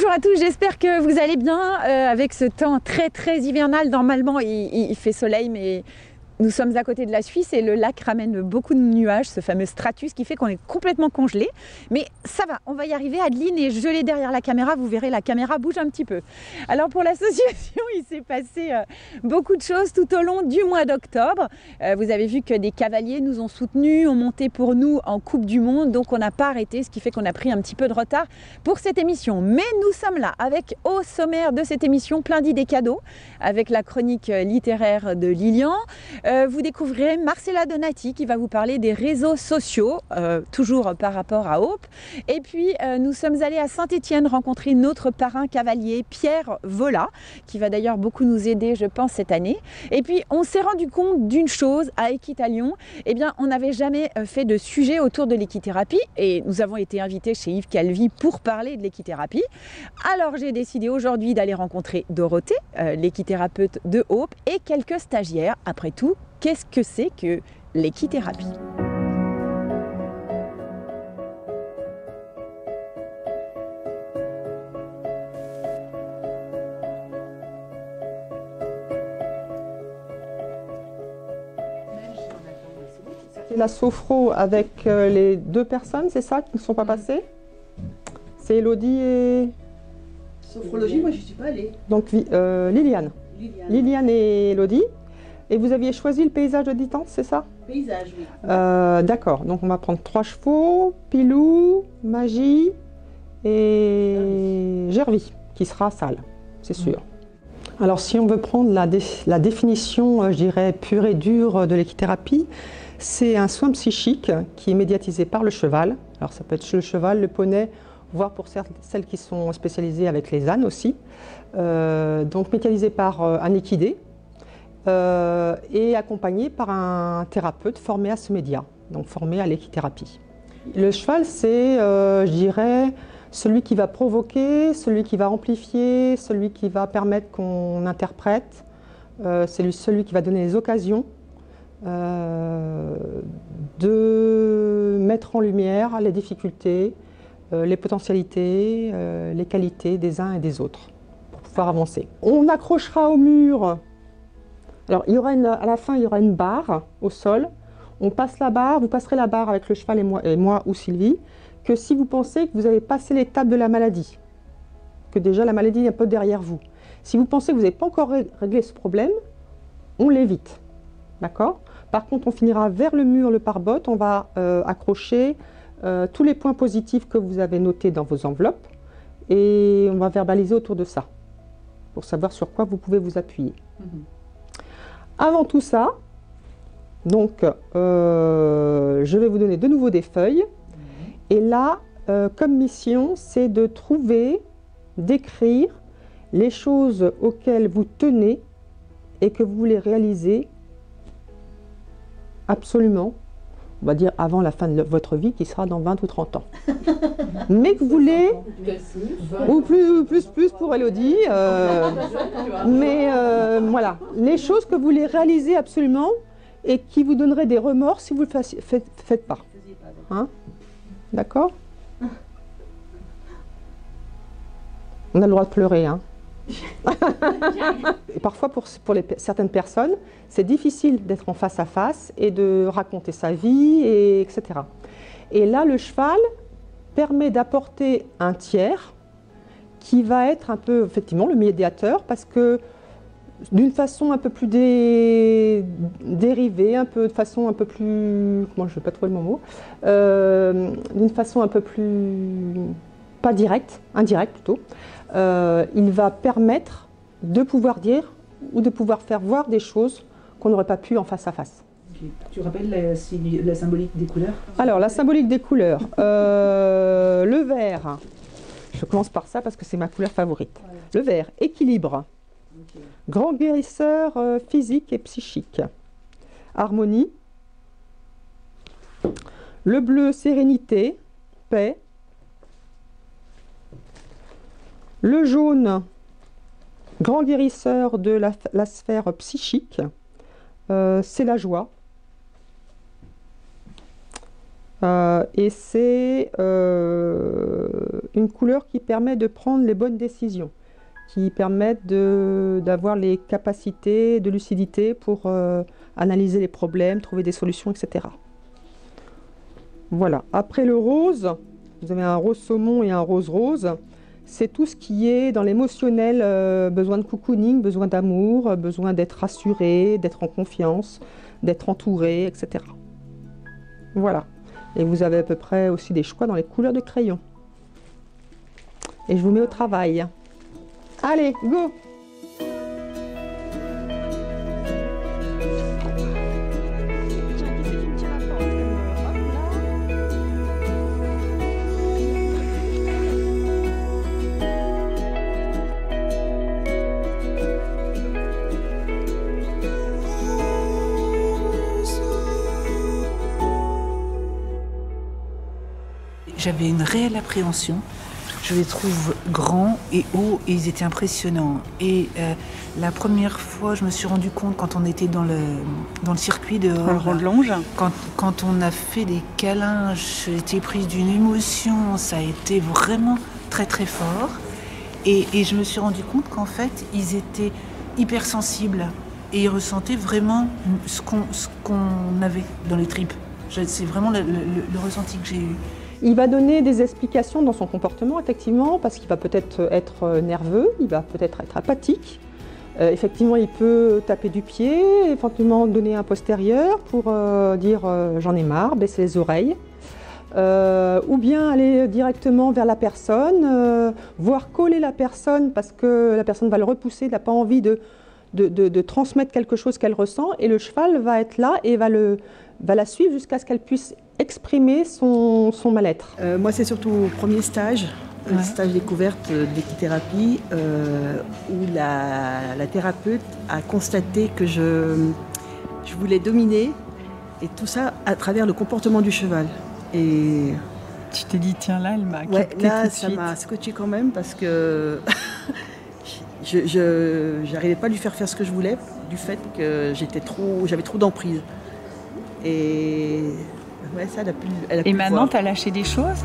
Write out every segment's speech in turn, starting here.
Bonjour à tous, j'espère que vous allez bien avec ce temps très hivernal. Normalement il fait soleil, mais nous sommes à côté de la Suisse et le lac ramène beaucoup de nuages, ce fameux stratus qui fait qu'on est complètement congelé. Mais ça va, on va y arriver. Adeline est gelée derrière la caméra, vous verrez la caméra bouge un petit peu. Alors pour l'association, il s'est passé beaucoup de choses tout au long du mois d'octobre. Vous avez vu que des cavaliers nous ont soutenus, ont monté pour nous en Coupe du Monde, donc on n'a pas arrêté, ce qui fait qu'on a pris un petit peu de retard pour cette émission. Mais nous sommes là avec au sommaire de cette émission plein d'idées cadeaux, avec la chronique littéraire de Lilian. Vous découvrirez Marcella Donati qui va vous parler des réseaux sociaux, toujours par rapport à Hope. Et puis nous sommes allés à Saint-Étienne rencontrer notre parrain cavalier Pierre Vola, qui va d'ailleurs beaucoup nous aider, je pense, cette année. Et puis on s'est rendu compte d'une chose à Équitalion, eh bien on n'avait jamais fait de sujet autour de l'équithérapie et nous avons été invités chez Yves Calvi pour parler de l'équithérapie. Alors j'ai décidé aujourd'hui d'aller rencontrer Dorothée, l'équithérapeute de Hope, et quelques stagiaires. Après tout, qu'est-ce que c'est que l'équithérapie ? C'est la sophro avec les deux personnes, c'est ça, qui ne sont pas passées? C'est Elodie et... Sophrologie, moi je ne suis pas allée. Donc Liliane. Liliane et Elodie. Et vous aviez choisi le paysage de Ditance, c'est ça? Paysage, oui. D'accord, donc on va prendre 3 chevaux, Pilou, Magie et Gervie, qui sera sale, c'est sûr. Alors si on veut prendre la définition, je dirais, pure et dure de l'équithérapie, c'est un soin psychique qui est médiatisé par le cheval. Alors ça peut être le cheval, le poney, voire pour celles qui sont spécialisées avec les ânes aussi. Donc médiatisé par un équidé. Et accompagné par un thérapeute formé à ce média, donc formé à l'équithérapie. Le cheval, c'est, je dirais, celui qui va provoquer, celui qui va amplifier, celui qui va permettre qu'on interprète, c'est celui qui va donner les occasions de mettre en lumière les difficultés, les potentialités, les qualités des uns et des autres pour pouvoir avancer. On accrochera au mur. Alors, à la fin, il y aura une barre au sol. On passe la barre, vous passerez la barre avec le cheval et moi ou Sylvie, que si vous pensez que vous avez passé l'étape de la maladie, que déjà la maladie est un peu derrière vous. Si vous pensez que vous n'avez pas encore réglé ce problème, on l'évite. D'accord? Par contre, on finira vers le mur, le pare-bottes, on va accrocher tous les points positifs que vous avez notés dans vos enveloppes et on va verbaliser autour de ça, pour savoir sur quoi vous pouvez vous appuyer. Avant tout ça, donc, je vais vous donner de nouveau des feuilles. Et là, comme mission, c'est de trouver, d'écrire les choses auxquelles vous tenez et que vous voulez réaliser absolument, on va dire avant la fin de votre vie, qui sera dans 20 ou 30 ans. Mais que vous voulez, ou plus pour Elodie, mais voilà, les choses que vous voulez réaliser absolument et qui vous donneraient des remords si vous ne le faites pas. Hein? D'accord? On a le droit de pleurer, hein. Et parfois, pour certaines personnes, c'est difficile d'être en face à face et de raconter sa vie, etc. Et là, le cheval permet d'apporter un tiers qui va être un peu, effectivement, le médiateur, parce que d'une façon un peu plus dérivée, de façon un peu plus... Comment je ne vais pas trouver le mot, d'une façon un peu plus... pas directe, indirecte plutôt, il va permettre de pouvoir dire ou de pouvoir faire voir des choses qu'on n'aurait pas pu en face à face. Tu rappelles la symbolique des couleurs? Alors, la symbolique des couleurs. Le vert, je commence par ça parce que c'est ma couleur favorite. Ouais. Le vert, équilibre. Okay. Grand guérisseur physique et psychique. Harmonie. Le bleu, sérénité, paix. Le jaune, grand guérisseur de la sphère psychique, c'est la joie. Et c'est une une couleur qui permet de prendre les bonnes décisions, qui permettent d'avoir les capacités de lucidité pour analyser les problèmes, trouver des solutions, etc. Voilà. Après le rose, vous avez un rose saumon et un rose rose. C'est tout ce qui est dans l'émotionnel, besoin de cocooning, besoin d'amour, besoin d'être rassuré, d'être en confiance, d'être entouré, etc. Voilà. Et vous avez à peu près aussi des choix dans les couleurs de crayon. Et je vous mets au travail. Allez, go! J'avais une réelle appréhension. Je les trouve grands et hauts et ils étaient impressionnants. Et la première fois, je me suis rendu compte quand on était dans le circuit dehors. Dans le rond de longe. Quand on a fait des câlins, j'ai été prise d'une émotion. Ça a été vraiment très très fort. Et je me suis rendu compte qu'en fait, ils étaient hypersensibles et ils ressentaient vraiment ce qu'on avait dans les tripes. C'est vraiment le ressenti que j'ai eu. Il va donner des explications dans son comportement, effectivement, parce qu'il va peut-être être nerveux, il va peut-être être apathique. Effectivement, il peut taper du pied, éventuellement donner un postérieur pour dire j'en ai marre, baisser les oreilles. Ou bien aller directement vers la personne, voire coller la personne parce que la personne va le repousser, il n'a pas envie de transmettre quelque chose qu'elle ressent, et le cheval va être là et va la suivre jusqu'à ce qu'elle puisse exprimer son mal-être. Moi, c'est surtout au premier stage, le stage découverte d'équithérapie, où la thérapeute a constaté que je voulais dominer, et tout ça à travers le comportement du cheval. Et Tu t'es dit, tiens là, elle m'a capté ouais, là, tout de ça suite. m'a scotché quand même parce que je n'arrivais pas à lui faire ce que je voulais du fait que j'avais trop d'emprise. Et ouais, ça, elle a pu Et le maintenant, voir. tu as lâché des choses?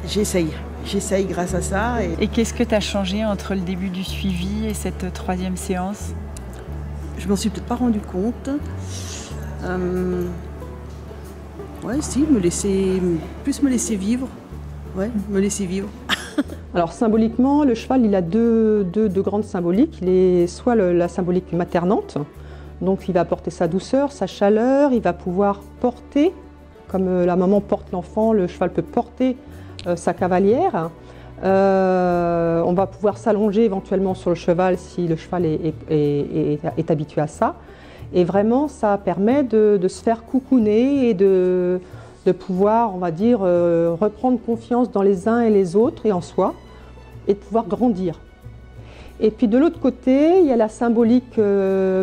J'essaye grâce à ça. Et qu'est-ce que tu as changé entre le début du suivi et cette 3e séance? Je m'en suis peut-être pas rendu compte. Ouais, si, plus me laisser vivre. Ouais, me laisser vivre. Alors symboliquement, le cheval, il a deux grandes symboliques. Il est soit la symbolique maternante, donc il va apporter sa douceur, sa chaleur, il va pouvoir porter, comme la maman porte l'enfant, le cheval peut porter sa cavalière. On va pouvoir s'allonger éventuellement sur le cheval si le cheval est habitué à ça. Et vraiment, ça permet de se faire coucouner et de pouvoir, on va dire, reprendre confiance dans les uns et les autres et en soi, et de pouvoir grandir. Et puis de l'autre côté, il y a la symbolique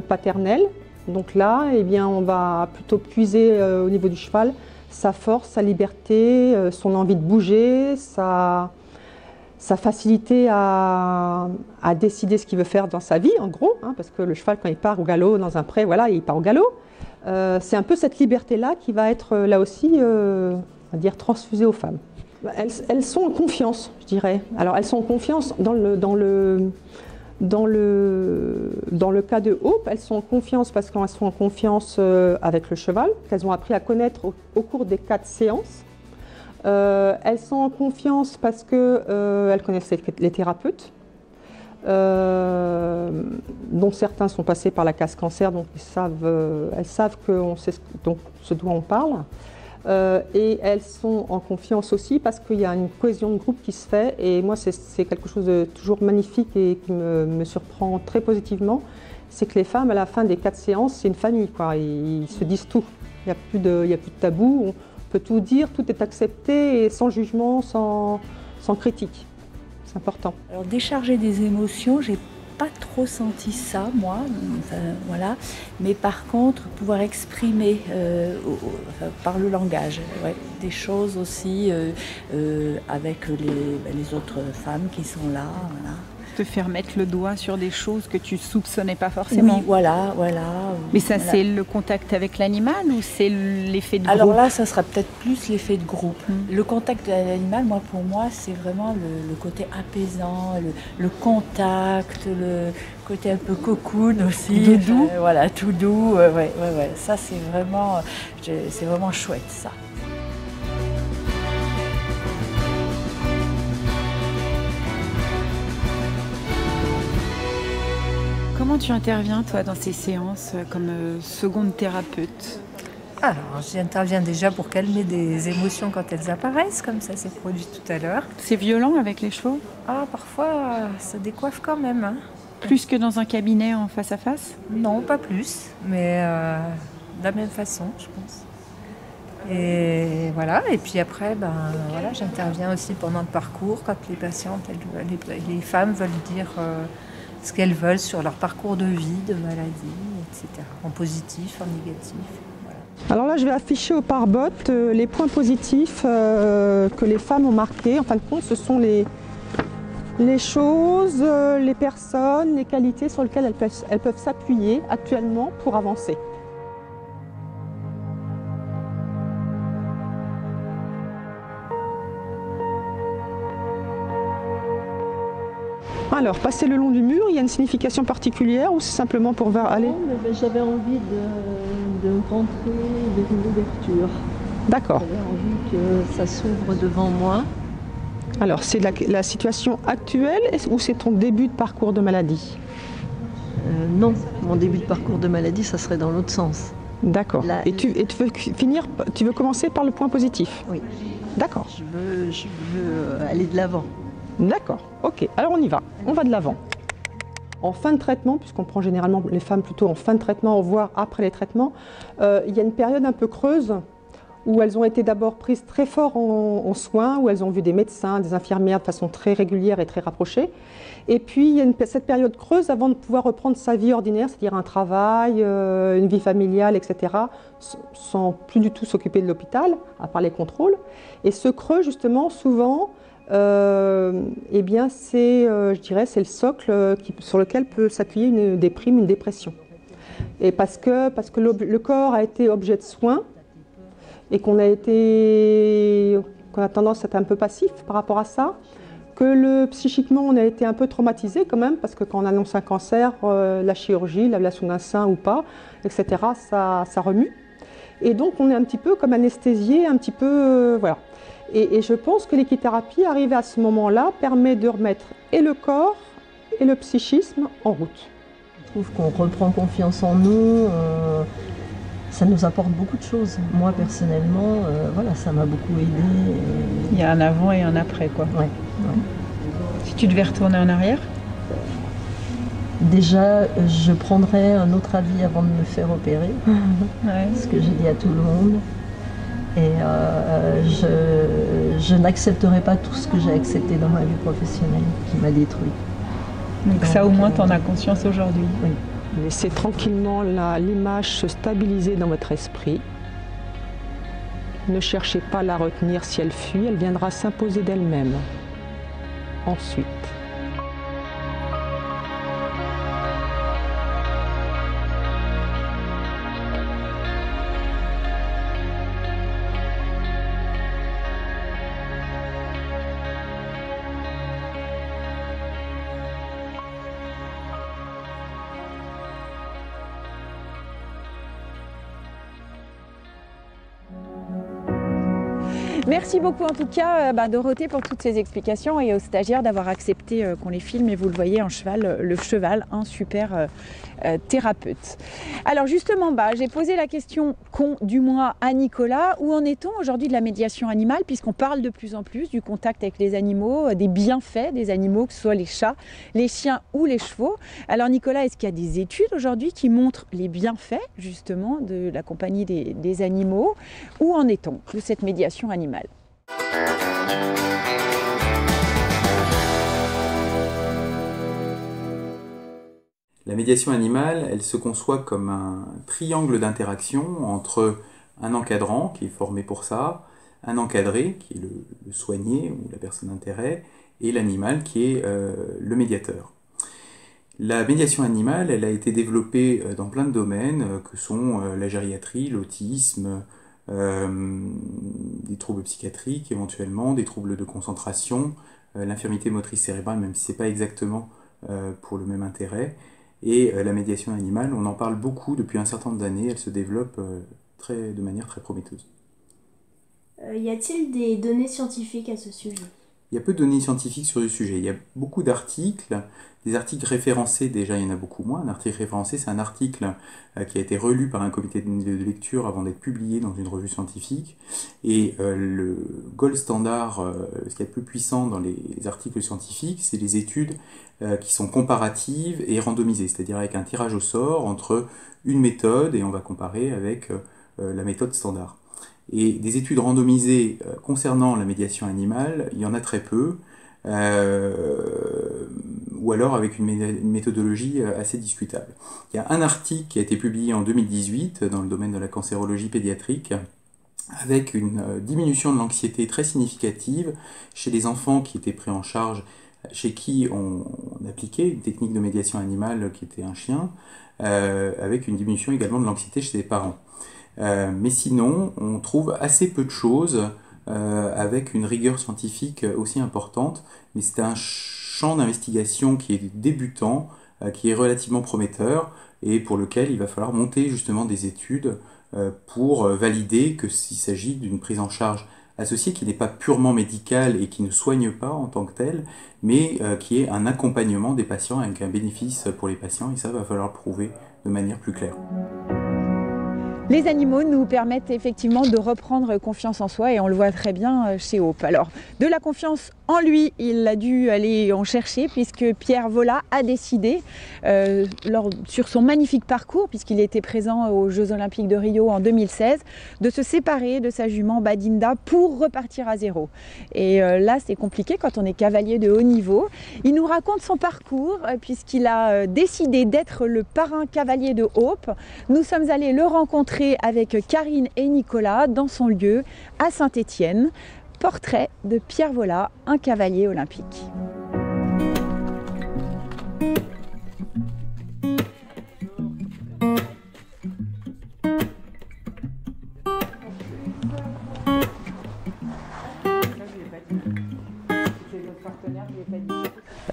paternelle. Donc là, eh bien, on va plutôt puiser au niveau du cheval sa force, sa liberté, son envie de bouger, sa facilité à décider ce qu'il veut faire dans sa vie, en gros, hein, parce que le cheval, quand il part au galop dans un pré, voilà, il part au galop. C'est un peu cette liberté-là qui va être là aussi, on va dire, transfusée aux femmes. Elles sont en confiance, je dirais. Alors, elles sont en confiance dans le cas de Hope, elles sont en confiance parce qu'elles sont en confiance avec le cheval, qu'elles ont appris à connaître au cours des 4 séances. Elles sont en confiance parce qu'elles connaissent les thérapeutes, dont certains sont passés par la case cancer, donc elles savent qu'on sait ce dont on parle. Et elles sont en confiance aussi parce qu'il y a une cohésion de groupe qui se fait, et moi c'est quelque chose de toujours magnifique et qui me surprend très positivement, c'est que les femmes à la fin des 4 séances, c'est une famille, quoi. Ils se disent tout, il n'y a plus de tabou, on peut tout dire, tout est accepté et sans jugement, sans critique, c'est important. Alors décharger des émotions, j'ai pas trop senti ça, moi, enfin, voilà. Mais par contre, pouvoir exprimer par le langage, ouais, des choses aussi avec les autres femmes qui sont là, voilà. te faire mettre le doigt sur des choses que tu soupçonnais pas forcément. Oui, voilà. Mais ça, voilà. c'est le contact avec l'animal ou c'est l'effet de groupe? Alors là, ça sera peut-être plus l'effet de groupe. Le contact avec l'animal, pour moi, c'est vraiment le côté apaisant, le contact, le côté un peu cocoon aussi. Doudou. Voilà, tout doux. Ouais. Ça, c'est vraiment chouette, ça. Comment tu interviens, toi, dans ces séances comme seconde thérapeute? Alors, j'interviens déjà pour calmer des émotions quand elles apparaissent, comme ça s'est produit tout à l'heure. C'est violent avec les chevaux? Ah, parfois, ça décoiffe quand même. Hein. Plus que dans un cabinet en face à face? Non, pas plus, mais de la même façon, je pense. Et voilà, et puis après, j'interviens aussi pendant le parcours, quand les patientes, les femmes veulent dire ce qu'elles veulent sur leur parcours de vie, de maladie, etc. En positif, en négatif. Alors là, je vais afficher au pare-botte les points positifs que les femmes ont marqués. En fin de compte, ce sont les choses, les personnes, les qualités sur lesquelles elles peuvent s'appuyer actuellement pour avancer. Alors, passer le long du mur, il y a une signification particulière ou c'est simplement pour aller? Non, mais j'avais envie de rentrer vers une ouverture. D'accord. J'avais envie que ça s'ouvre devant moi. Alors, c'est la situation actuelle ou c'est ton début de parcours de maladie? Non, mon début de parcours de maladie, ça serait dans l'autre sens. D'accord. Et tu veux commencer par le point positif? Oui. D'accord. Je veux aller de l'avant. D'accord, ok. Alors on y va, on va de l'avant. En fin de traitement, puisqu'on prend généralement les femmes plutôt en fin de traitement, voire après les traitements, il y a une période un peu creuse où elles ont été d'abord prises très fort en soins, où elles ont vu des médecins, des infirmières de façon très régulière et très rapprochée. Et puis il y a cette période creuse avant de pouvoir reprendre sa vie ordinaire, c'est-à-dire un travail, une vie familiale, etc., sans plus du tout s'occuper de l'hôpital, à part les contrôles. Et ce creux, justement, souvent, eh bien c'est le socle sur lequel peut s'appuyer une déprime, une dépression. Et parce que le corps a été objet de soins et qu'on a tendance à être un peu passif par rapport à ça, que psychiquement on a été un peu traumatisé quand même, parce que quand on annonce un cancer, la chirurgie, l'ablation d'un sein ou pas, etc., ça remue. Et donc on est un petit peu comme anesthésié, un petit peu, voilà. Et je pense que l'équithérapie, arrivée à ce moment-là, permet de remettre et le corps et le psychisme en route. Je trouve qu'on reprend confiance en nous, ça nous apporte beaucoup de choses. Moi, personnellement, ça m'a beaucoup aidé. Il y a un avant et un après, quoi. Ouais. Si tu devais retourner en arrière? Déjà, je prendrais un autre avis avant de me faire opérer, ce que j'ai dit à tout le monde. Et je n'accepterai pas tout ce que j'ai accepté dans ma vie professionnelle, qui m'a détruit. Donc ça, au moins, tu en as conscience aujourd'hui. Oui. Laissez tranquillement l'image se stabiliser dans votre esprit. Ne cherchez pas à la retenir si elle fuit, elle viendra s'imposer d'elle-même. Ensuite. Merci beaucoup en tout cas Dorothée pour toutes ces explications et aux stagiaires d'avoir accepté qu'on les filme, et vous le voyez en cheval, le cheval, un super thérapeute. Alors justement, j'ai posé la question du mois à Nicolas. Où en est-on aujourd'hui de la médiation animale, puisqu'on parle de plus en plus du contact avec les animaux, des bienfaits des animaux, que ce soit les chats, les chiens ou les chevaux. Alors Nicolas, est-ce qu'il y a des études aujourd'hui qui montrent les bienfaits justement de la compagnie des animaux? Où en est-on de cette médiation animale? La médiation animale, elle se conçoit comme un triangle d'interaction entre un encadrant qui est formé pour ça, un encadré qui est le soigné ou la personne d'intérêt, et l'animal qui est le médiateur. La médiation animale, elle a été développée dans plein de domaines que sont la gériatrie, l'autisme, des troubles psychiatriques éventuellement, des troubles de concentration, l'infirmité motrice cérébrale, même si ce n'est pas exactement pour le même intérêt. Et la médiation animale, on en parle beaucoup depuis un certain nombre d'années, elle se développe de manière très prometteuse. Y a-t-il des données scientifiques à ce sujet? Il y a peu de données scientifiques sur le sujet. Il y a beaucoup d'articles, des articles référencés, déjà il y en a beaucoup moins. Un article référencé, c'est un article qui a été relu par un comité de lecture avant d'être publié dans une revue scientifique. Et le gold standard, ce qui est le plus puissant dans les articles scientifiques, c'est les études qui sont comparatives et randomisées, c'est-à-dire avec un tirage au sort entre une méthode et on va comparer avec la méthode standard. Et des études randomisées concernant la médiation animale, il y en a très peu, ou alors avec une méthodologie assez discutable. Il y a un article qui a été publié en 2018 dans le domaine de la cancérologie pédiatrique, avec une diminution de l'anxiété très significative chez les enfants qui étaient pris en charge, chez qui on appliquait une technique de médiation animale qui était un chien, avec une diminution également de l'anxiété chez les parents. Mais sinon, on trouve assez peu de choses avec une rigueur scientifique aussi importante, mais c'est un champ d'investigation qui est débutant, qui est relativement prometteur et pour lequel il va falloir monter justement des études pour valider qu'il s'agit d'une prise en charge associée qui n'est pas purement médicale et qui ne soigne pas en tant que telle, mais qui est un accompagnement des patients avec un bénéfice pour les patients, et ça va falloir le prouver de manière plus claire. Les animaux nous permettent effectivement de reprendre confiance en soi et on le voit très bien chez Hope. Alors, de la confiance en lui, il a dû aller en chercher puisque Pierre Vola a décidé, sur son magnifique parcours, puisqu'il était présent aux Jeux Olympiques de Rio en 2016, de se séparer de sa jument Badinda pour repartir à zéro. Et là, c'est compliqué quand on est cavalier de haut niveau. Il nous raconte son parcours puisqu'il a décidé d'être le parrain cavalier de Hope. Nous sommes allés le rencontrer avec Karine et Nicolas dans son lieu à Saint-Étienne. Portrait de Pierre Vola, un cavalier olympique.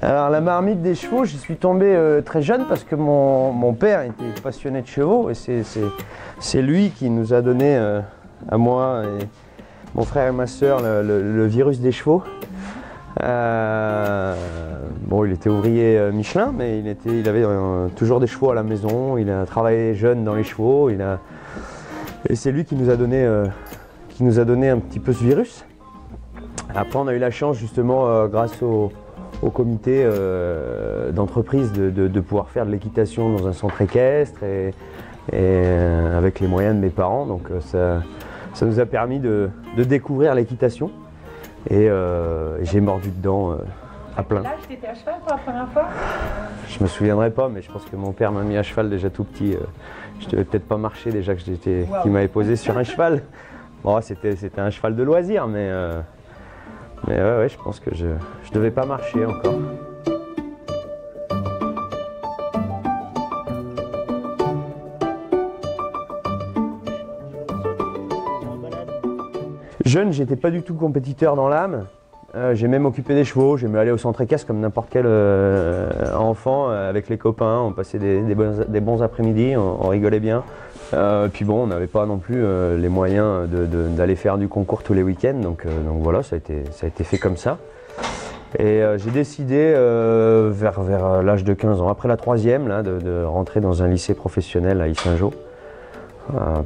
Alors la marmite des chevaux, j'y suis tombé très jeune parce que mon père était passionné de chevaux et c'est lui qui nous a donné à moi et mon frère et ma soeur le virus des chevaux. Bon, il était ouvrier Michelin, mais il avait toujours des chevaux à la maison, il a travaillé jeune dans les chevaux, et c'est lui qui nous a donné un petit peu ce virus. Après on a eu la chance justement grâce au comité d'entreprise de pouvoir faire de l'équitation dans un centre équestre et avec les moyens de mes parents, donc ça nous a permis de découvrir l'équitation et j'ai mordu dedans à plein. Là, tu étais à cheval pour la première fois? Je me souviendrai pas, mais je pense que mon père m'a mis à cheval déjà tout petit. Je devais peut-être pas marcher déjà qu'il m'avait posé sur un cheval. Bon, c'était un cheval de loisir, mais ouais, je pense que je devais pas marcher encore. Jeune, j'étais pas du tout compétiteur dans l'âme. J'ai même occupé des chevaux, j'aimais aller au centre équestre comme n'importe quel enfant avec les copains. On passait des bons après-midi, on rigolait bien. Puis bon, on n'avait pas non plus les moyens d'aller faire du concours tous les week-ends, donc voilà, ça a été fait comme ça. Et j'ai décidé vers l'âge de 15 ans, après la troisième, là, de rentrer dans un lycée professionnel à Yssingeaux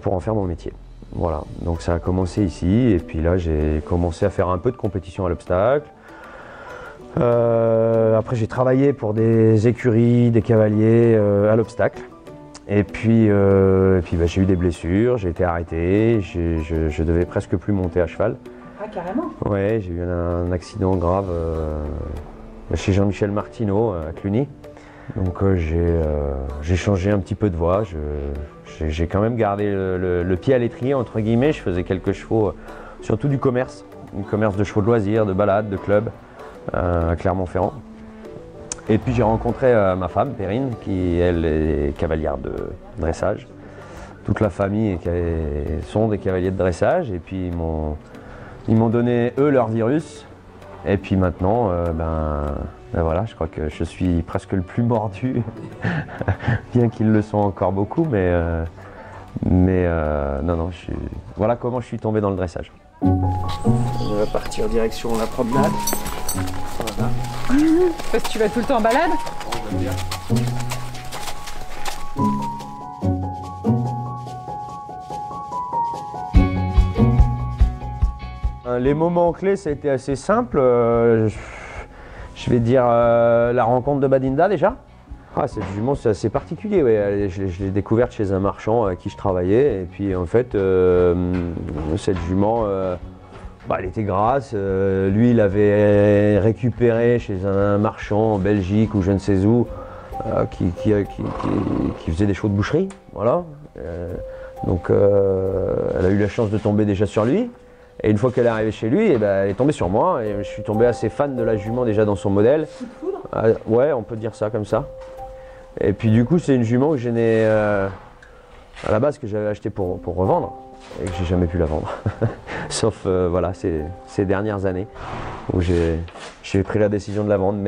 pour en faire mon métier. Voilà, donc ça a commencé ici, et puis là j'ai commencé à faire un peu de compétition à l'obstacle. Après j'ai travaillé pour des écuries, des cavaliers à l'obstacle. Et puis j'ai eu des blessures, j'ai été arrêté, je devais presque plus monter à cheval. Ah, carrément? Ouais, j'ai eu un accident grave chez Jean-Michel Martineau à Cluny. Donc j'ai changé un petit peu de voie, j'ai quand même gardé le pied à l'étrier entre guillemets. Je faisais quelques chevaux, surtout du commerce de chevaux de loisirs, de balade, de club. à Clermont-Ferrand. Et puis j'ai rencontré ma femme, Perrine, qui elle est cavalière de dressage. Toute la famille sont des cavaliers de dressage et puis ils m'ont donné eux leur virus. Et puis maintenant, ben voilà, je crois que je suis presque le plus mordu, bien qu'ils le sont encore beaucoup, mais non, voilà comment je suis tombé dans le dressage. On va partir direction la promenade. Voilà. Parce que tu vas tout le temps en balade? On va bien. Les moments clés, ça a été assez simple. Je vais dire la rencontre de Badinda déjà. Ah, cette jument, c'est assez particulier. Ouais. Je l'ai découverte chez un marchand avec qui je travaillais. Et puis en fait, cette jument, elle était grasse. Lui, il avait récupéré chez un marchand en Belgique ou je ne sais où, qui faisait des chevaux de boucherie. Voilà. Donc elle a eu la chance de tomber déjà sur lui. Et une fois qu'elle est arrivée chez lui, elle est tombée sur moi. Et je suis tombé assez fan de la jument déjà dans son modèle. Ouais, on peut dire ça comme ça. Et puis du coup, c'est une jument que je n'ai à la base que j'avais achetée pour revendre et que j'ai jamais pu la vendre. Sauf voilà, ces dernières années où j'ai pris la décision de la vendre.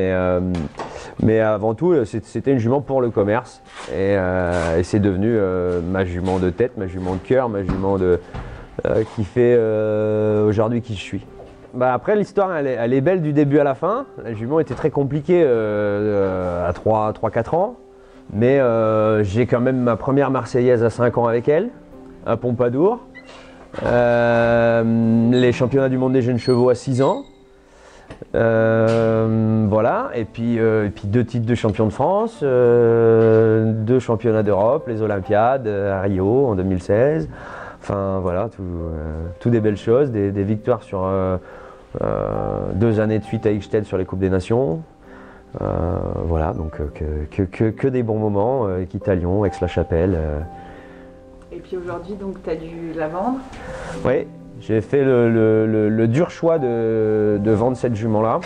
Mais avant tout, c'était une jument pour le commerce. Et c'est devenu ma jument de tête, ma jument de cœur, ma jument qui fait aujourd'hui qui je suis. Après, l'histoire, elle est belle du début à la fin. La jument était très compliquée à 3-4 ans. Mais j'ai quand même ma première Marseillaise à 5 ans avec elle, à Pompadour. Les championnats du monde des jeunes chevaux à 6 ans. Voilà, et puis 2 titres de champion de France, 2 championnats d'Europe, les Olympiades à Rio en 2016. Enfin voilà, tout des belles choses, des victoires sur 2 années de suite à Eichstätt sur les Coupes des Nations. Voilà, donc que des bons moments, Quitte-à-Lyon, Aix-la-Chapelle. Et puis aujourd'hui, donc tu as dû la vendre? Oui, j'ai fait le dur choix de vendre cette jument-là.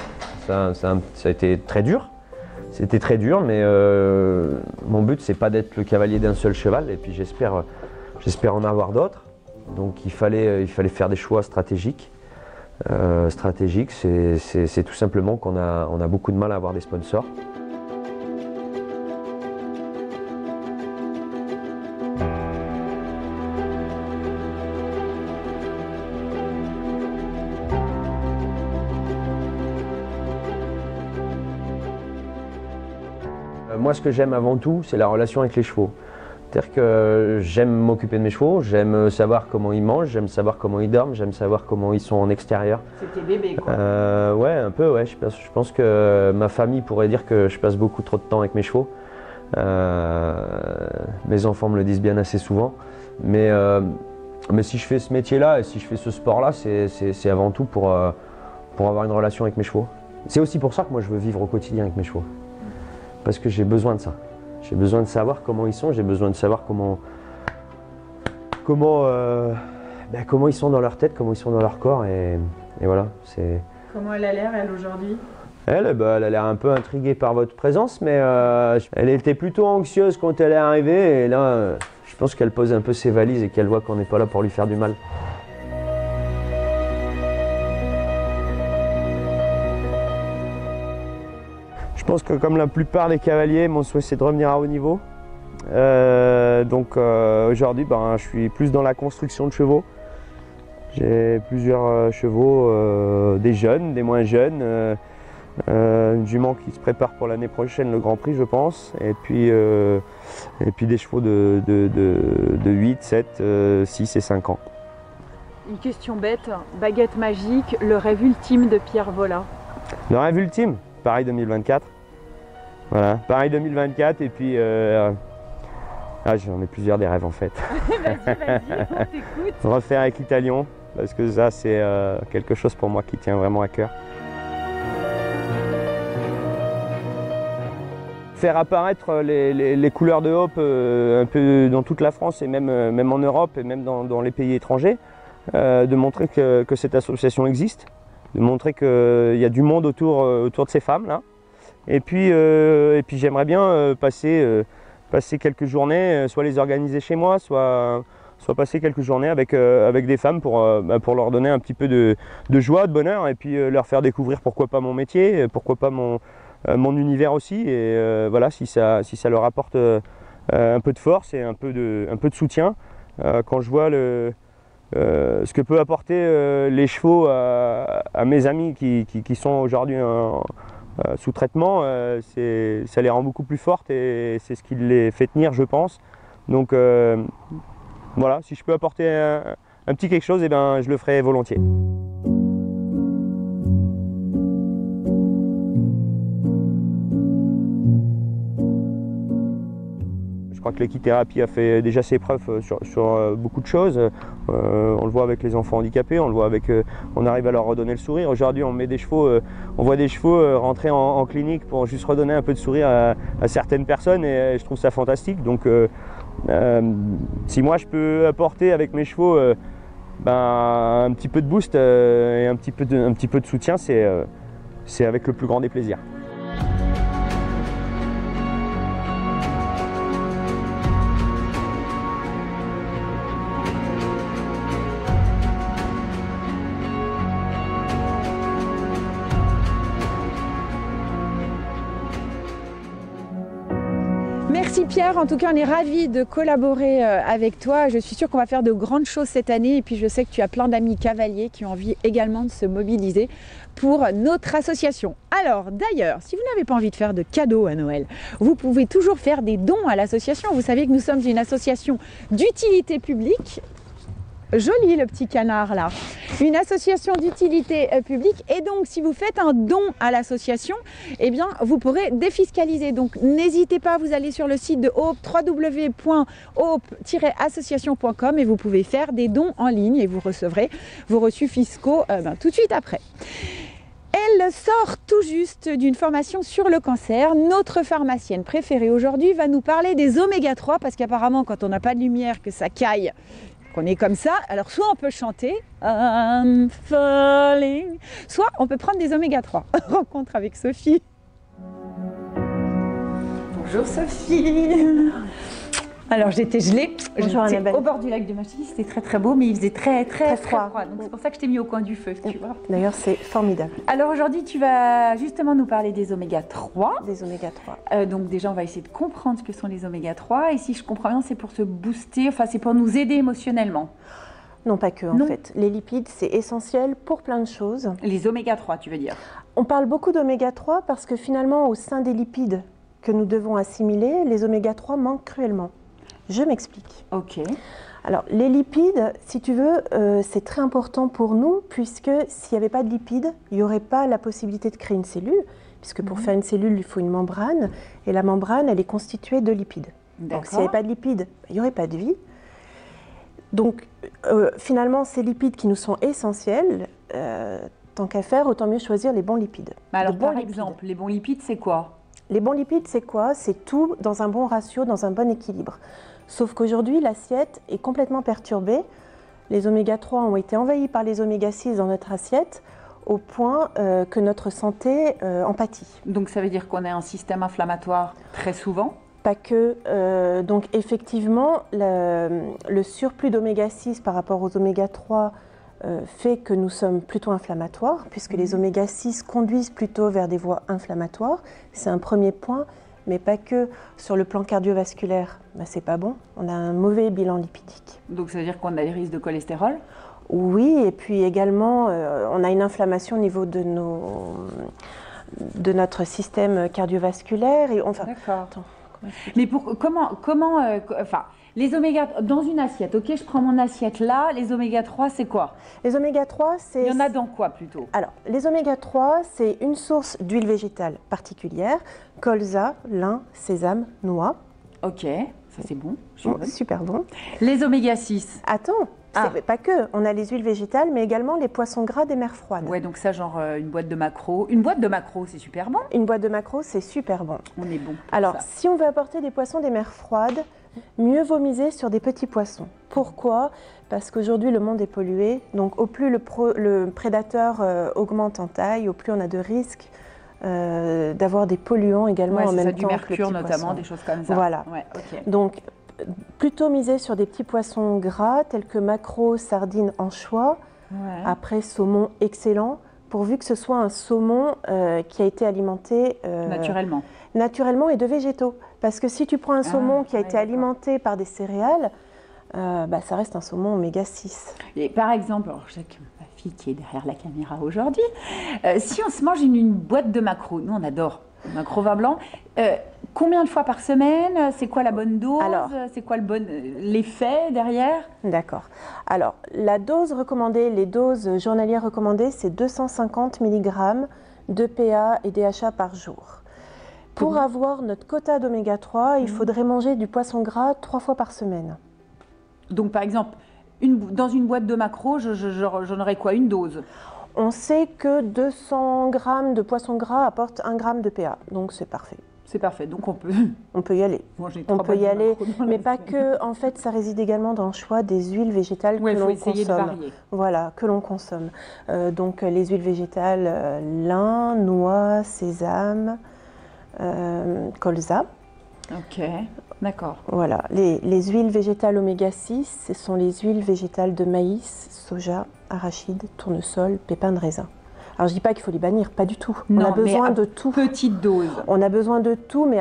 Ça a été très dur. C'était très dur, mais mon but, c'est pas d'être le cavalier d'un seul cheval, et puis j'espère en avoir d'autres. Donc il fallait faire des choix stratégiques. C'est tout simplement qu'on a beaucoup de mal à avoir des sponsors. Moi, ce que j'aime avant tout, c'est la relation avec les chevaux. C'est-à-dire que j'aime m'occuper de mes chevaux, j'aime savoir comment ils mangent, j'aime savoir comment ils dorment, j'aime savoir comment ils sont en extérieur. C'est tes bébés, quoi. Ouais, un peu, ouais. Je pense que ma famille pourrait dire que je passe beaucoup trop de temps avec mes chevaux. Mes enfants me le disent bien assez souvent. Mais si je fais ce métier-là et si je fais ce sport-là, c'est avant tout pour avoir une relation avec mes chevaux. C'est aussi pour ça que moi je veux vivre au quotidien avec mes chevaux. Parce que j'ai besoin de ça. J'ai besoin de savoir comment ils sont, j'ai besoin de savoir comment ils sont dans leur tête, comment ils sont dans leur corps, et voilà. Comment elle a l'air, elle, aujourd'hui? Elle a l'air un peu intriguée par votre présence, mais elle était plutôt anxieuse quand elle est arrivée, et là, je pense qu'elle pose un peu ses valises et qu'elle voit qu'on n'est pas là pour lui faire du mal. Je pense que comme la plupart des cavaliers, mon souhait c'est de revenir à haut niveau. Aujourd'hui, je suis plus dans la construction de chevaux. J'ai plusieurs chevaux, des jeunes, des moins jeunes. Une jument qui se prépare pour l'année prochaine, le Grand Prix je pense. Et puis des chevaux de 8, 7, 6 et 5 ans. Une question bête, baguette magique, le rêve ultime de Pierre Vola. Le rêve ultime, pareil 2024. Voilà, pareil 2024 et puis j'en ai plusieurs des rêves en fait. Vas-y, on t'écoute. Refaire avec Quitte-à-Lyon, parce que ça c'est quelque chose pour moi qui tient vraiment à cœur. Faire apparaître les couleurs de Hope un peu dans toute la France et même en Europe et même dans les pays étrangers, de montrer que cette association existe, montrer qu'il y a du monde autour de ces femmes là. Et puis j'aimerais bien passer quelques journées, soit les organiser chez moi, soit passer quelques journées avec des femmes pour leur donner un petit peu de joie, de bonheur, et puis leur faire découvrir pourquoi pas mon métier, pourquoi pas mon univers aussi. Et voilà, si ça leur apporte un peu de force et un peu de soutien. Quand je vois ce que peut apporter les chevaux à mes amis qui sont aujourd'hui sous traitement, ça les rend beaucoup plus fortes et c'est ce qui les fait tenir, je pense. Donc voilà, si je peux apporter un petit quelque chose, eh ben, je le ferai volontiers. Je crois que l'équithérapie a fait déjà ses preuves sur beaucoup de choses. On le voit avec les enfants handicapés, on le voit on arrive à leur redonner le sourire. Aujourd'hui, on voit des chevaux rentrer en clinique pour juste redonner un peu de sourire à certaines personnes et je trouve ça fantastique. Donc, si moi je peux apporter avec mes chevaux un petit peu de boost et un petit peu de soutien, c'est avec le plus grand des plaisirs. Merci Pierre, en tout cas on est ravis de collaborer avec toi. Je suis sûre qu'on va faire de grandes choses cette année et puis je sais que tu as plein d'amis cavaliers qui ont envie également de se mobiliser pour notre association. Alors d'ailleurs, si vous n'avez pas envie de faire de cadeaux à Noël, vous pouvez toujours faire des dons à l'association. Vous savez que nous sommes une association d'utilité publique. Joli le petit canard là. Une association d'utilité publique et donc si vous faites un don à l'association, eh bien vous pourrez défiscaliser. Donc n'hésitez pas, vous allez sur le site de Hope, www.hope-association.com et vous pouvez faire des dons en ligne et vous recevrez vos reçus fiscaux tout de suite après. Elle sort tout juste d'une formation sur le cancer. Notre pharmacienne préférée aujourd'hui va nous parler des oméga 3 parce qu'apparemment quand on n'a pas de lumière, que ça caille, qu'on est comme ça, alors soit on peut chanter I'm falling, soit on peut prendre des oméga 3. Rencontre avec Sophie. Bonjour Sophie. Alors j'étais gelée, j'étais au bord du lac de Machilly, c'était très très beau, mais il faisait très froid. Donc c'est pour ça que je t'ai mis au coin du feu, tu vois. D'ailleurs c'est formidable. Alors aujourd'hui tu vas justement nous parler des oméga 3. Des oméga 3. Donc déjà on va essayer de comprendre ce que sont les oméga 3 et si je comprends bien c'est pour se booster, enfin c'est pour nous aider émotionnellement. Non pas que en fait, les lipides c'est essentiel pour plein de choses. Les oméga 3 tu veux dire? On parle beaucoup d'oméga 3 parce que finalement au sein des lipides que nous devons assimiler, les oméga 3 manquent cruellement. Je m'explique. Ok. Alors, les lipides, si tu veux, c'est très important pour nous, puisque s'il n'y avait pas de lipides, il n'y aurait pas la possibilité de créer une cellule, puisque pour faire une cellule, il faut une membrane, et la membrane, elle est constituée de lipides. Donc, s'il n'y avait pas de lipides, il n'y aurait pas de vie. Donc, finalement, ces lipides qui nous sont essentiels, tant qu'à faire, autant mieux choisir les bons lipides. Alors, par exemple, les bons lipides, c'est quoi? Les bons lipides, c'est quoi? C'est tout dans un bon ratio, dans un bon équilibre. Sauf qu'aujourd'hui, l'assiette est complètement perturbée. Les oméga 3 ont été envahis par les oméga 6 dans notre assiette, au point que notre santé en pâtit. Donc ça veut dire qu'on a un système inflammatoire très souvent? Pas que. Donc effectivement, le surplus d'oméga 6 par rapport aux oméga 3 fait que nous sommes plutôt inflammatoires, puisque les oméga 6 conduisent plutôt vers des voies inflammatoires. C'est un premier point, mais pas que. Sur le plan cardiovasculaire, c'est pas bon. On a un mauvais bilan lipidique. Donc ça veut dire qu'on a des risques de cholestérol? Oui, et puis également, on a une inflammation au niveau de notre système cardiovasculaire. Et enfin, d'accord. Mais les oméga, dans une assiette, ok, je prends mon assiette là, les oméga 3, c'est quoi? Les oméga 3, c'est... Il y en a dans quoi plutôt? Alors, les oméga 3, c'est une source d'huile végétale particulière, colza, lin, sésame, noix. Ok, ça c'est bon. Super bon. Les oméga 6? Attends, pas que. On a les huiles végétales, mais également les poissons gras des mers froides. Ouais, donc ça, genre une boîte de maquereau. Une boîte de maquereau, c'est super bon. Une boîte de maquereau, c'est super bon. On est bon. Alors, si on veut apporter des poissons des mers froides, Mieux vaut miser sur des petits poissons. Pourquoi? Parce qu'aujourd'hui, le monde est pollué. Donc, au plus le prédateur augmente en taille, au plus on a de risques d'avoir des polluants également en même temps. Du mercure que le petit notamment, poisson. des choses comme ça. Voilà. Ouais, ok. Donc, plutôt miser sur des petits poissons gras tels que maquereaux, sardines, anchois. Ouais. Après, saumon excellent, pourvu que ce soit un saumon qui a été alimenté naturellement et de végétaux. Parce que si tu prends un saumon qui a été alimenté par des céréales, ça reste un saumon oméga 6. Et par exemple, alors je sais que ma fille qui est derrière la caméra aujourd'hui, si on se mange une boîte de maquereaux, nous on adore le maquereau vin blanc, combien de fois par semaine? C'est quoi la bonne dose? C'est quoi l'effet derrière? D'accord. Alors, la dose recommandée, les doses journalières recommandées, c'est 250 mg de PA et DHA par jour. Pour avoir notre quota d'oméga 3, il faudrait manger du poisson gras 3 fois par semaine. Donc, par exemple, dans une boîte de maquereau, j'en aurais quoi? Une dose? On sait que 200 g de poisson gras apportent 1 g de PA, donc c'est parfait. C'est parfait, donc on peut y aller. On peut y aller, mais pas que. En fait, ça réside également dans le choix des huiles végétales que l'on consomme. Voilà, que l'on consomme. Donc les huiles végétales, lin, noix, sésame, colza. Ok, d'accord. Voilà, les huiles végétales oméga 6, ce sont les huiles végétales de maïs, soja, arachide, tournesol, pépins de raisin. Alors je ne dis pas qu'il faut les bannir, pas du tout. Non, on a besoin de tout. Petite dose. On a besoin de tout, mais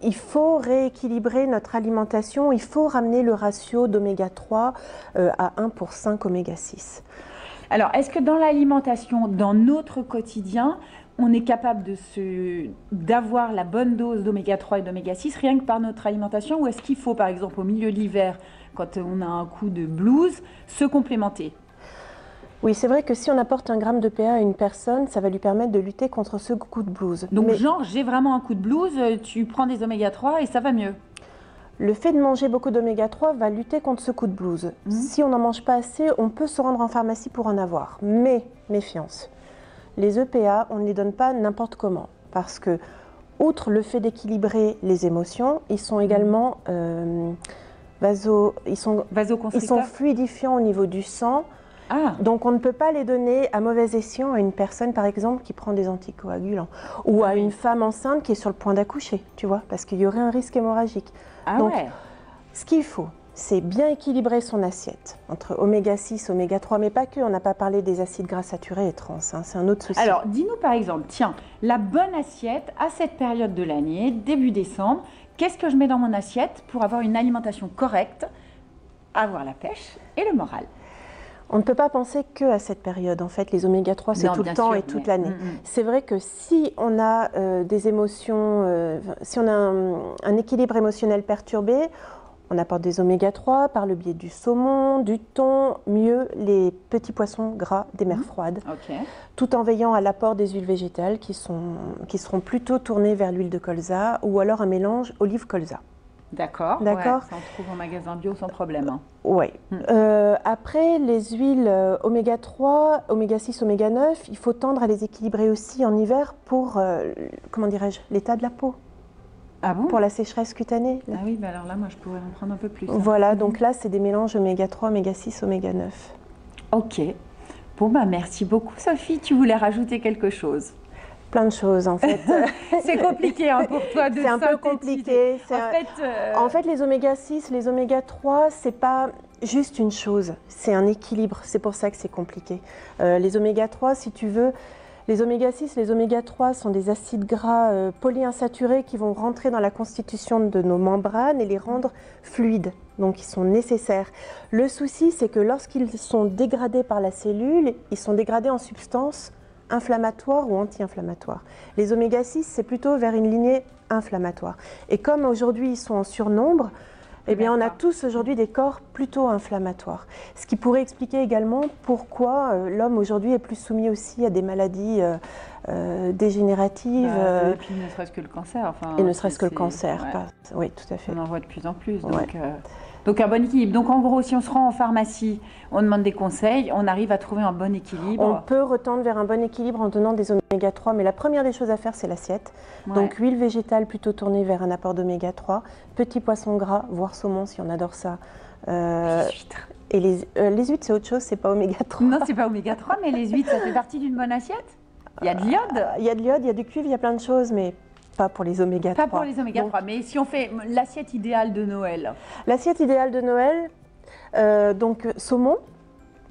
il faut rééquilibrer notre alimentation. Il faut ramener le ratio d'oméga 3 à 1 pour 5 oméga 6. Alors, est-ce que dans l'alimentation, dans notre quotidien, on est capable d'avoir la bonne dose d'oméga 3 et d'oméga 6 rien que par notre alimentation? Ou est-ce qu'il faut, par exemple, au milieu de l'hiver, quand on a un coup de blues, se complémenter? Oui, c'est vrai que si on apporte 1 gramme de PA à une personne, ça va lui permettre de lutter contre ce coup de blues. Donc genre, j'ai vraiment un coup de blues, tu prends des oméga 3 et ça va mieux? Le fait de manger beaucoup d'oméga 3 va lutter contre ce coup de blues. Si on n'en mange pas assez, on peut se rendre en pharmacie pour en avoir. Mais, méfiance, les EPA, on ne les donne pas n'importe comment. Parce que, outre le fait d'équilibrer les émotions, ils sont également ils sont fluidifiants au niveau du sang. Donc on ne peut pas les donner à mauvais escient à une personne par exemple qui prend des anticoagulants ou à une femme enceinte qui est sur le point d'accoucher, tu vois, parce qu'il y aurait un risque hémorragique. Donc ce qu'il faut, c'est bien équilibrer son assiette entre oméga 6, oméga 3, mais pas que, on n'a pas parlé des acides gras saturés et trans, hein, c'est un autre souci. Alors dis-nous par exemple, tiens, la bonne assiette à cette période de l'année, début décembre, qu'est-ce que je mets dans mon assiette pour avoir une alimentation correcte, avoir la pêche et le moral? On ne peut pas penser que à cette période. En fait, les oméga 3, c'est tout le temps et toute l'année. C'est vrai que si on a des émotions, si on a un équilibre émotionnel perturbé, on apporte des oméga 3 par le biais du saumon, du thon, mieux les petits poissons gras des mers froides, tout en veillant à l'apport des huiles végétales qui seront plutôt tournées vers l'huile de colza ou alors un mélange olive-colza. D'accord. Ouais, ça on trouve en magasin bio sans problème. Hein. Oui. Après, les huiles oméga 3, oméga 6, oméga 9, il faut tendre à les équilibrer aussi en hiver pour, comment dirais-je, l'état de la peau. Ah bon? Pour la sécheresse cutanée. Ah oui, bah alors là, moi, je pourrais en prendre un peu plus. Hein. Voilà, donc là, c'est des mélanges oméga 3, oméga 6, oméga 9. Ok. Bon, bah merci beaucoup, Sophie. Tu voulais rajouter quelque chose? Plein de choses en fait. C'est compliqué hein, pour toi de synthétiser. C'est un peu compliqué. En fait, les oméga 6, les oméga 3, c'est pas juste une chose, c'est un équilibre. C'est pour ça que c'est compliqué. Les oméga 3, si tu veux, les oméga 6, les oméga 3 sont des acides gras polyinsaturés qui vont rentrer dans la constitution de nos membranes et les rendre fluides. Donc ils sont nécessaires. Le souci, c'est que lorsqu'ils sont dégradés par la cellule, ils sont dégradés en substances inflammatoires ou anti-inflammatoires. Les oméga 6, c'est plutôt vers une lignée inflammatoire. Et comme aujourd'hui ils sont en surnombre, eh bien on a tous aujourd'hui des corps plutôt inflammatoires. Ce qui pourrait expliquer également pourquoi l'homme aujourd'hui est plus soumis aussi à des maladies dégénératives. Et puis ne serait-ce que le cancer. Enfin, et ne serait-ce que le cancer. Oui, tout à fait. On en voit de plus en plus. Donc, Donc un bon équilibre. Donc en gros, si on se rend en pharmacie, on demande des conseils, on arrive à trouver un bon équilibre. On peut retendre vers un bon équilibre en donnant des oméga 3, mais la première des choses à faire, c'est l'assiette. Ouais. Donc huile végétale plutôt tournée vers un apport d'oméga 3, petits poissons gras, voire saumon si on adore ça. Les huîtres. Et les huîtres, c'est autre chose, c'est pas oméga 3. Non, c'est pas oméga 3, mais les huîtres, ça fait partie d'une bonne assiette. Il y a de l'iode. Il y a de l'iode, il y a du cuivre, il y a plein de choses, mais pas pour les oméga 3. Pas pour les oméga 3, mais si on fait l'assiette idéale de Noël. L'assiette idéale de Noël, donc saumon,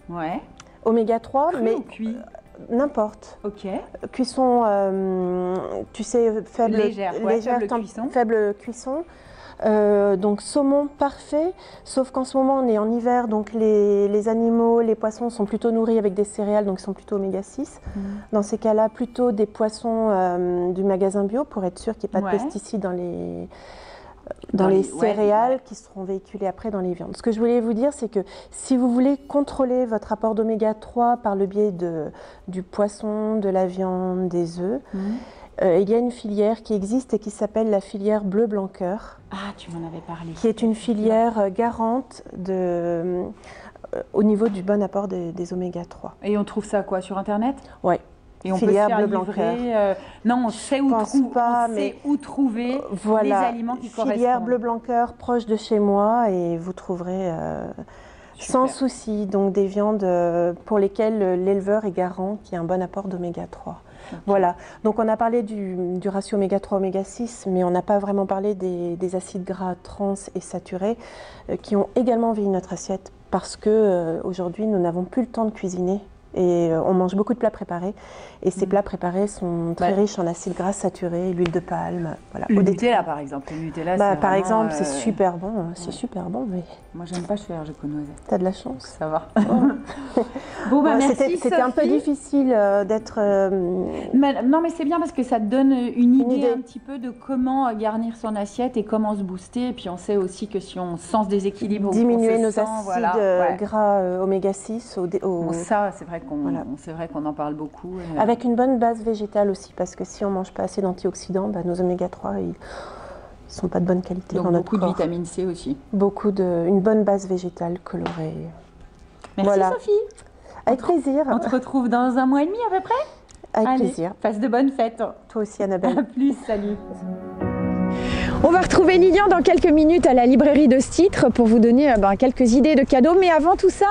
ouais. Oméga 3, Cru mais ou cuit n'importe. Ok. Cuisson, tu sais, faible, Légère, ouais, faible cuisson. Donc saumon parfait, sauf qu'en ce moment on est en hiver, donc les animaux, les poissons sont plutôt nourris avec des céréales, donc ils sont plutôt oméga 6. Dans ces cas-là, plutôt des poissons du magasin bio pour être sûr qu'il n'y ait pas de pesticides dans les céréales qui seront véhiculées après dans les viandes. Ce que je voulais vous dire, c'est que si vous voulez contrôler votre apport d'oméga 3 par le biais du poisson, de la viande, des œufs, il y a une filière qui existe et qui s'appelle la filière bleu blanc cœur. Ah, tu m'en avais parlé. Qui est une filière garante au niveau du bon apport des oméga 3. Et on trouve ça quoi, sur Internet? Oui. Et on peut se faire livrer. Non, on sait où trouver les aliments qui correspondent. Filière bleu blanc cœur proche de chez moi et vous trouverez sans souci donc des viandes pour lesquelles l'éleveur est garant qu'il y a un bon apport d'oméga 3. Okay. Voilà, donc on a parlé du ratio oméga 3, oméga 6, mais on n'a pas vraiment parlé des acides gras trans et saturés qui ont également envahi notre assiette parce que aujourd'hui nous n'avons plus le temps de cuisiner. Et on mange beaucoup de plats préparés. Et ces plats préparés sont très riches en acides gras saturés, l'huile de palme. Voilà. Le Nutella, par exemple. Le Nutella, par exemple, c'est super bon. C'est super bon. Mais... Moi, j'aime pas, je fais allergique aux noisettes. T'as de la chance. Ça va. Bon, merci. C'était un peu difficile d'être. Non, mais c'est bien parce que ça te donne une idée un petit peu de comment garnir son assiette et comment se booster. Et puis, on sait aussi que si on sent ce déséquilibre, diminuer nos acides gras oméga 6 ça, c'est vrai qu'on en parle beaucoup. Avec une bonne base végétale aussi, parce que si on ne mange pas assez d'antioxydants, nos oméga 3, ils ne sont pas de bonne qualité dans notre corps. Beaucoup de vitamine C aussi. Une bonne base végétale colorée. Merci Sophie. Avec plaisir. On te retrouve dans 1 mois et demi à peu près. Avec plaisir. Passe de bonnes fêtes. Toi aussi Annabelle. À plus, salut. On va retrouver Lilian dans quelques minutes à la librairie de Stitre pour vous donner quelques idées de cadeaux. Mais avant tout ça,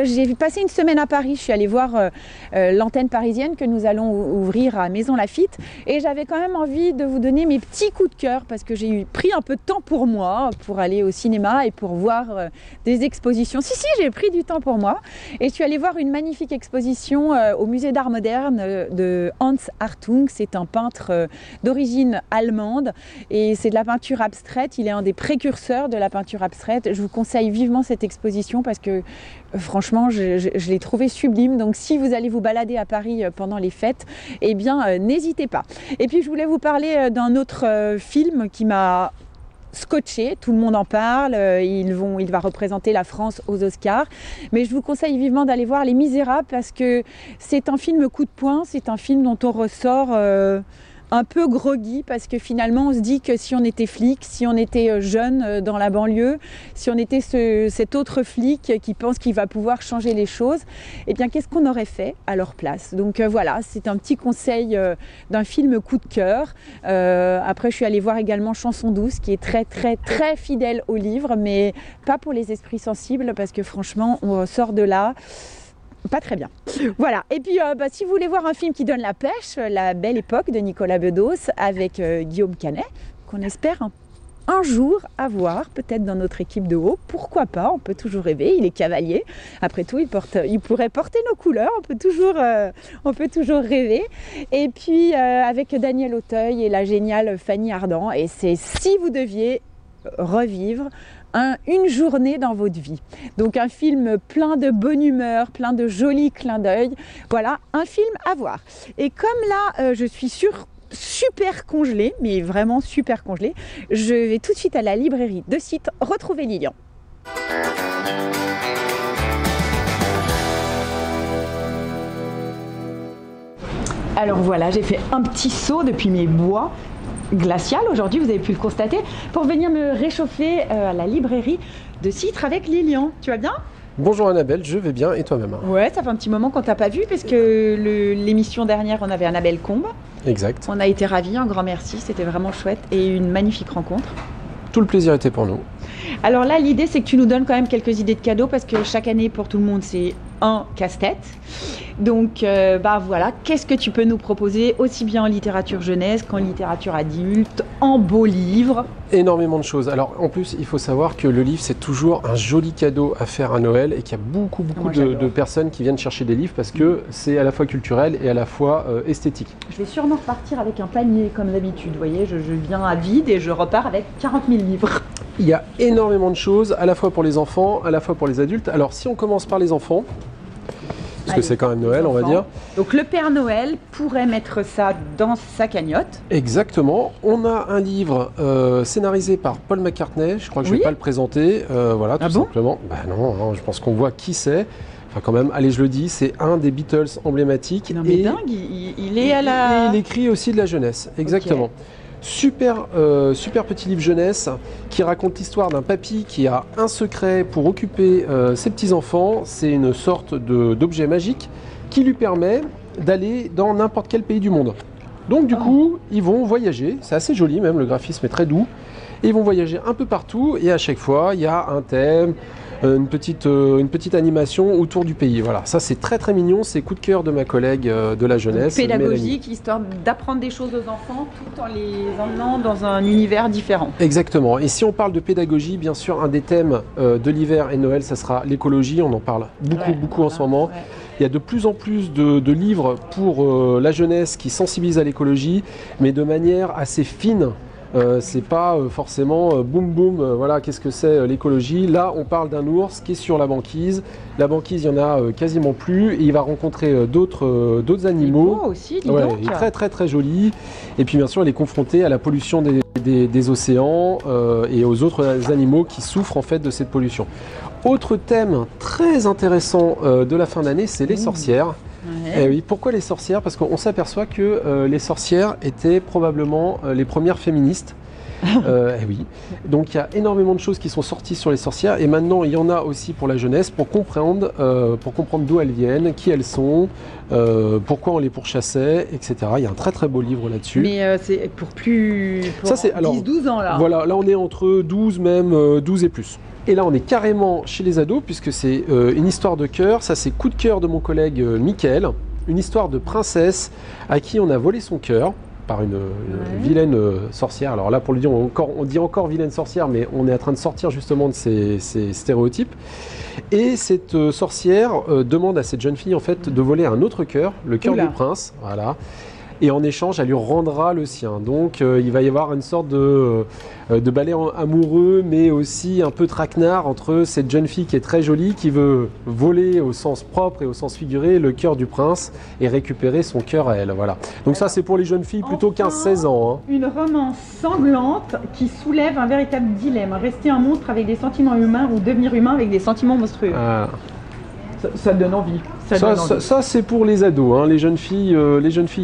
j'ai passé une semaine à Paris. Je suis allée voir l'antenne parisienne que nous allons ouvrir à Maison Lafitte. Et j'avais quand même envie de vous donner mes petits coups de cœur parce que j'ai pris un peu de temps pour moi, pour aller au cinéma et pour voir des expositions. Si, j'ai pris du temps pour moi. Et je suis allée voir une magnifique exposition au musée d'art moderne de Hans Hartung. C'est un peintre d'origine allemande et c'est de la peinture abstraite, il est un des précurseurs de la peinture abstraite. Je vous conseille vivement cette exposition parce que franchement, je l'ai trouvée sublime. Donc si vous allez vous balader à Paris pendant les fêtes, eh bien n'hésitez pas. Et puis je voulais vous parler d'un autre film qui m'a scotché, tout le monde en parle, il va représenter la France aux Oscars, mais je vous conseille vivement d'aller voir Les Misérables parce que c'est un film coup de poing, c'est un film dont on ressort un peu groggy parce que finalement on se dit que si on était flic, si on était jeune dans la banlieue, si on était cet autre flic qui pense qu'il va pouvoir changer les choses, eh bien qu'est-ce qu'on aurait fait à leur place? Donc voilà, c'est un petit conseil d'un film coup de cœur. Après je suis allée voir également Chanson douce qui est très très très fidèle au livre, mais pas pour les esprits sensibles parce que franchement on sort de là pas très bien. Voilà. Et puis, si vous voulez voir un film qui donne la pêche, La Belle Époque de Nicolas Bedos avec Guillaume Canet, qu'on espère un jour avoir peut-être dans notre équipe de haut. Pourquoi pas? On peut toujours rêver. Il est cavalier. Après tout, il pourrait porter nos couleurs. On peut toujours rêver. Et puis, avec Daniel Auteuil et la géniale Fanny Ardant. Et c'est si vous deviez revivre une journée dans votre vie. Donc un film plein de bonne humeur, plein de jolis clins d'œil. Voilà, un film à voir. Et comme là, je suis super congelée, mais vraiment super congelée, je vais tout de suite à la librairie de Stitre retrouver Lilian. Alors voilà, j'ai fait un petit saut depuis mes bois glacial aujourd'hui, vous avez pu le constater, pour venir me réchauffer à la librairie de Citre avec Lilian. Tu vas bien ? Bonjour Annabelle, je vais bien et toi-même? Ouais, ça fait un petit moment qu'on t'a pas vu parce que l'émission dernière, on avait Annabelle Combe. Exact. On a été ravis, un grand merci, c'était vraiment chouette et une magnifique rencontre. Tout le plaisir était pour nous. Alors là, l'idée, c'est que tu nous donnes quand même quelques idées de cadeaux parce que chaque année, pour tout le monde, c'est un casse-tête. Donc, voilà, qu'est-ce que tu peux nous proposer aussi bien en littérature jeunesse qu'en littérature adulte, en beaux livres? Énormément de choses. Alors, en plus, il faut savoir que le livre, c'est toujours un joli cadeau à faire à Noël et qu'il y a beaucoup de personnes qui viennent chercher des livres parce que c'est à la fois culturel et à la fois esthétique. Je vais sûrement repartir avec un panier comme d'habitude. Vous voyez, je viens à vide et je repars avec 40 000 livres. Il y a énormément de choses, à la fois pour les enfants, à la fois pour les adultes. Alors, si on commence par les enfants, parce que c'est quand même Noël, on va dire. Donc le Père Noël pourrait mettre ça dans sa cagnotte. Exactement. On a un livre scénarisé par Paul McCartney. Je crois que je ne vais pas le présenter. Voilà, tout simplement. Bah non, je pense qu'on voit qui c'est. Enfin, quand même, allez, je le dis, c'est un des Beatles emblématiques. Non mais dingue, il est à la... Et il écrit aussi de la jeunesse, exactement. Okay. Super petit livre jeunesse qui raconte l'histoire d'un papy qui a un secret pour occuper ses petits-enfants. C'est une sorte d'objet magique qui lui permet d'aller dans n'importe quel pays du monde. Donc du coup, ils vont voyager. C'est assez joli même, le graphisme est très doux. Et ils vont voyager un peu partout et à chaque fois, il y a un thème, une petite animation autour du pays. Voilà, ça c'est très très mignon, c'est coup de cœur de ma collègue de la jeunesse. Pédagogique, histoire d'apprendre des choses aux enfants tout en les emmenant dans un univers différent. Exactement, et si on parle de pédagogie, bien sûr, un des thèmes de l'hiver et Noël, ça sera l'écologie, on en parle beaucoup en ce moment. Ouais. Il y a de plus en plus de livres pour la jeunesse qui sensibilisent à l'écologie, mais de manière assez fine. C'est pas forcément boum boum, voilà, qu'est-ce que c'est l'écologie. Là, on parle d'un ours qui est sur la banquise. La banquise, il y en a quasiment plus. Et il va rencontrer d'autres animaux. Aussi, dis ouais, donc. Il est très très très joli. Et puis bien sûr, il est confronté à la pollution des océans et aux autres animaux qui souffrent en fait de cette pollution. Autre thème très intéressant de la fin d'année, c'est les sorcières. Ouais. Oui, pourquoi les sorcières? Parce qu'on s'aperçoit que les sorcières étaient probablement les premières féministes. Oui. Donc il y a énormément de choses qui sont sorties sur les sorcières et maintenant il y en a aussi pour la jeunesse pour comprendre d'où elles viennent, qui elles sont, pourquoi on les pourchassait, etc. Il y a un très très beau livre là-dessus. Mais c'est pour 10-12 ans là. Voilà, là on est entre 12 même, 12 et plus. Et là, on est carrément chez les ados, puisque c'est une histoire de cœur. Ça, c'est coup de cœur de mon collègue Mickaël. Une histoire de princesse à qui on a volé son cœur par une vilaine sorcière. Alors là, pour le dire, on dit encore vilaine sorcière, mais on est en train de sortir justement de ces stéréotypes. Et cette sorcière demande à cette jeune fille, en fait, de voler un autre cœur, le cœur du prince. Voilà. Et en échange, elle lui rendra le sien. Donc, il va y avoir une sorte de balai amoureux, mais aussi un peu traquenard entre cette jeune fille qui est très jolie, qui veut voler au sens propre et au sens figuré le cœur du prince et récupérer son cœur à elle. Voilà. Donc ça, c'est pour les jeunes filles plutôt 15-16 ans. Hein. Une romance sanglante qui soulève un véritable dilemme. Rester un monstre avec des sentiments humains ou devenir humain avec des sentiments monstrueux. Ça donne envie. Ça c'est pour les ados, hein, les jeunes filles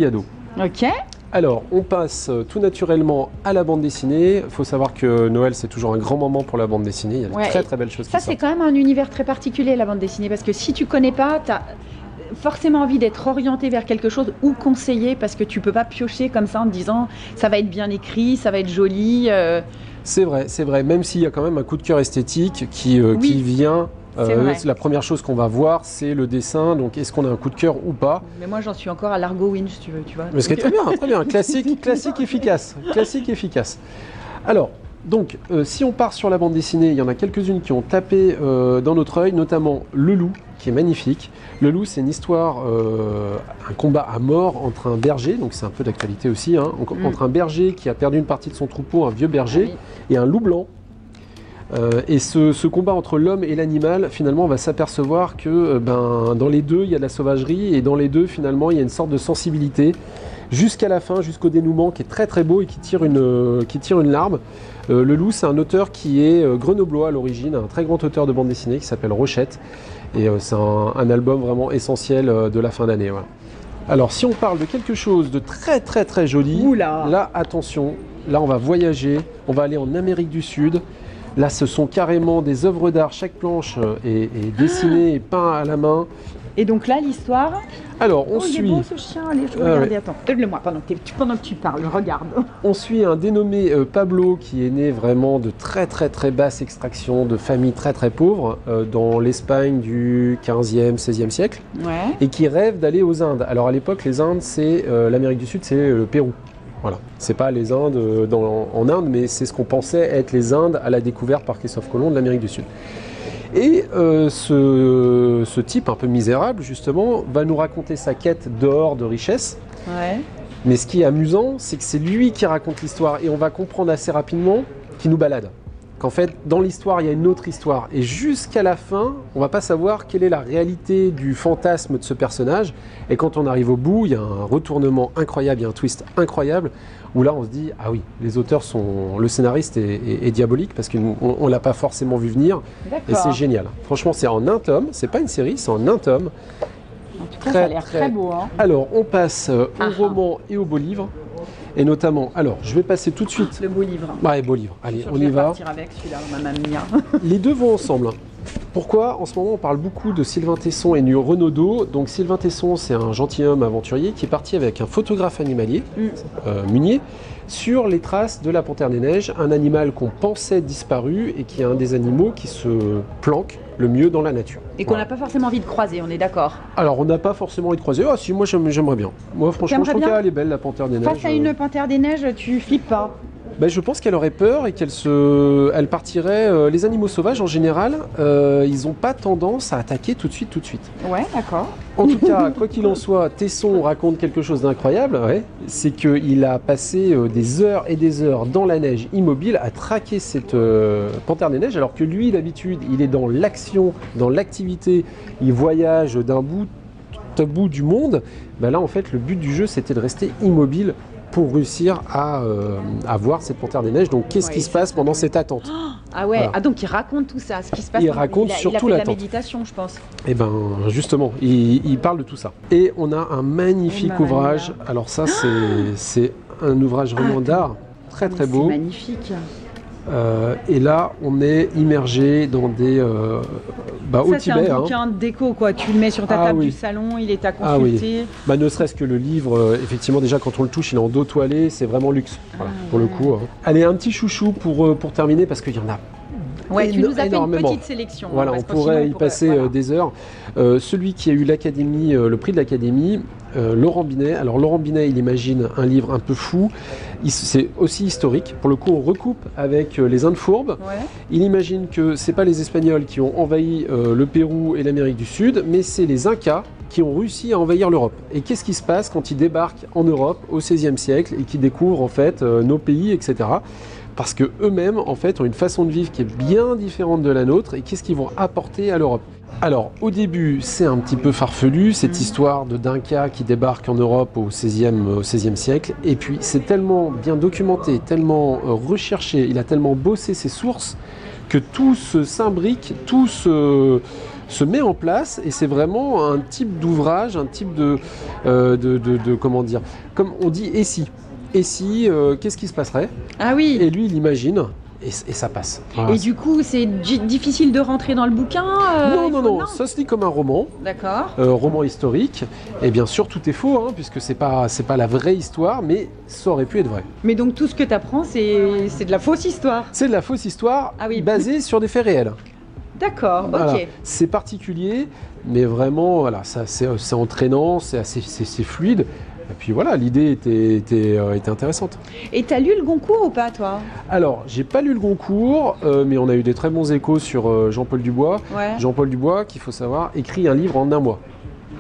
ados. Ok. Alors, on passe tout naturellement à la bande dessinée. Il faut savoir que Noël, c'est toujours un grand moment pour la bande dessinée. Il y a de très très belles choses qui sortent. Ça, c'est quand même un univers très particulier, la bande dessinée, parce que si tu connais pas, tu as forcément envie d'être orienté vers quelque chose ou conseillé, parce que tu peux pas piocher comme ça en te disant ça va être bien écrit, ça va être joli. C'est vrai. Même s'il y a quand même un coup de cœur esthétique qui vient... la première chose qu'on va voir, c'est le dessin. Donc, est-ce qu'on a un coup de cœur ou pas? Mais moi, j'en suis encore à l'Argo Winch, tu veux, tu vois. Mais ce qui est très bien. Classique efficace. Alors, donc, si on part sur la bande dessinée, il y en a quelques-unes qui ont tapé dans notre œil, notamment Le Loup, qui est magnifique. Le Loup, c'est une histoire, un combat à mort entre un berger, donc c'est un peu d'actualité aussi, hein, entre un berger qui a perdu une partie de son troupeau, un vieux berger, et un loup blanc. Et ce combat entre l'homme et l'animal, finalement, on va s'apercevoir que dans les deux, il y a de la sauvagerie, et dans les deux, finalement, il y a une sorte de sensibilité, jusqu'à la fin, jusqu'au dénouement, qui est très très beau et qui tire une larme. Le Loup, c'est un auteur qui est grenoblois à l'origine, un très grand auteur de bande dessinée qui s'appelle Rochette, et c'est un album vraiment essentiel de la fin d'année. Voilà. Alors, si on parle de quelque chose de très très très joli, là, attention, Là, on va voyager, on va aller en Amérique du Sud. Là, ce sont carrément des œuvres d'art. Chaque planche est dessinée et peint à la main. Et donc là, l'histoire. Alors, on suit. Il est beau ce chien, allez, je vais regarder. Attends, donne-le-moi pendant que tu parles, regarde. On suit un dénommé Pablo qui est né vraiment de très basse extraction, de famille très pauvre, dans l'Espagne du 15e, 16e siècle, et qui rêve d'aller aux Indes. Alors à l'époque, les Indes, c'est l'Amérique du Sud, c'est le Pérou. Voilà, c'est pas les Indes en Inde, mais c'est ce qu'on pensait être les Indes à la découverte par Christophe Colomb de l'Amérique du Sud. Et ce type un peu misérable, justement, va nous raconter sa quête d'or, de richesse. Ouais. Mais ce qui est amusant, c'est que c'est lui qui raconte l'histoire. Et on va comprendre assez rapidement qu'il nous balade. Qu'en fait, dans l'histoire, il y a une autre histoire. Et jusqu'à la fin, on va pas savoir quelle est la réalité du fantasme de ce personnage. Et quand on arrive au bout, il y a un retournement incroyable, il y a un twist incroyable, où là, on se dit, ah oui, les auteurs sont... Le scénariste est diabolique, parce qu'on l'a pas forcément vu venir. Et c'est génial. Franchement, c'est en un tome, c'est pas une série, c'est en un tome. En tout cas, ça a l'air très beau. Hein. Alors, on passe au roman et au beau livre. Et notamment, alors, je vais passer tout de suite. Le beau livre. Ouais, beau livre. Allez, on y va. Je vais partir avec celui-là, Mamma Mia. Les deux vont ensemble. Pourquoi? En ce moment, on parle beaucoup de Sylvain Tesson et de Renaudot. Donc, Sylvain Tesson, c'est un gentilhomme aventurier qui est parti avec un photographe animalier, Munier, sur les traces de la panthère des neiges, un animal qu'on pensait disparu et qui est un des animaux qui se planque le mieux dans la nature. Et qu'on n'a pas forcément envie de croiser, on est d'accord? Alors, on n'a pas forcément envie de croiser. Ah si, moi j'aimerais bien. Moi franchement, je trouve qu'elle est belle, la panthère des neiges. Face à une panthère des neiges, tu flippes pas? Ben, je pense qu'elle aurait peur et elle partirait. Les animaux sauvages en général, ils n'ont pas tendance à attaquer tout de suite. Ouais, d'accord. En tout cas, quoi qu'il en soit, Tesson raconte quelque chose d'incroyable. Ouais, c'est qu'il a passé des heures et des heures dans la neige immobile à traquer cette panthère des neiges, alors que lui, d'habitude, il est dans l'action, dans l'activité. Il voyage d'un bout du monde. Ben là, en fait, le but du jeu, c'était de rester immobile pour réussir à voir cette panthère des neiges. Donc, qu'est-ce qui se passe pendant cette attente? Ah ouais, voilà. Donc il raconte tout ça, ce qui se passe. Il raconte surtout la méditation, je pense. Et ben justement, il parle de tout ça. Et on a un magnifique ouvrage. Alors ça, c'est un ouvrage vraiment d'art, très beau. C'est magnifique. Et là, on est immergé dans des au Tibet. C'est un bouquin de déco, quoi. Tu le mets sur ta table du salon, il est à consulter. Oui. Ne serait-ce que le livre, effectivement, déjà quand on le touche, il est en dos toilé, c'est vraiment luxe, pour le coup. Allez, un petit chouchou pour terminer, parce qu'il y en a. Ouais, tu nous as fait une petite sélection. Voilà, on pourrait y passer des heures. Celui qui a eu l'Académie, le prix de l'Académie, Laurent Binet. Alors Laurent Binet, il imagine un livre un peu fou. C'est aussi historique. Pour le coup, on recoupe avec les Indes fourbes. Ouais. Il imagine que c'est pas les Espagnols qui ont envahi le Pérou et l'Amérique du Sud, mais c'est les Incas qui ont réussi à envahir l'Europe. Et qu'est-ce qui se passe quand ils débarquent en Europe au XVIe siècle et qu'ils découvrent en fait nos pays, etc. Parce que eux-mêmes, en fait, ont une façon de vivre qui est bien différente de la nôtre. Et qu'est-ce qu'ils vont apporter à l'Europe? Alors, au début, c'est un petit peu farfelu, cette histoire d'Incas qui débarquent en Europe au XVIe siècle. Et puis, c'est tellement bien documenté, tellement recherché, il a tellement bossé ses sources, que tout se s'imbrique, tout se met en place. Et c'est vraiment un type d'ouvrage, un type de comment dire, comme on dit, et si, qu'est-ce qui se passerait? Ah oui. Et lui, il imagine, et ça passe. Voilà. Et du coup, c'est difficile de rentrer dans le bouquin Non, ça se lit comme un roman. D'accord. Roman historique. Et bien sûr, tout est faux, puisque c'est pas la vraie histoire, mais ça aurait pu être vrai. Mais donc, tout ce que tu apprends, c'est de la fausse histoire? C'est de la fausse histoire basée sur des faits réels. D'accord, voilà. Ok. C'est particulier, mais vraiment, voilà, c'est entraînant, c'est fluide. Et puis voilà, l'idée était intéressante. Et t'as lu le Goncourt ou pas, toi? Alors, j'ai pas lu le Goncourt, mais on a eu des très bons échos sur Jean-Paul Dubois. Ouais. Jean-Paul Dubois, qu'il faut savoir, écrit un livre en un mois.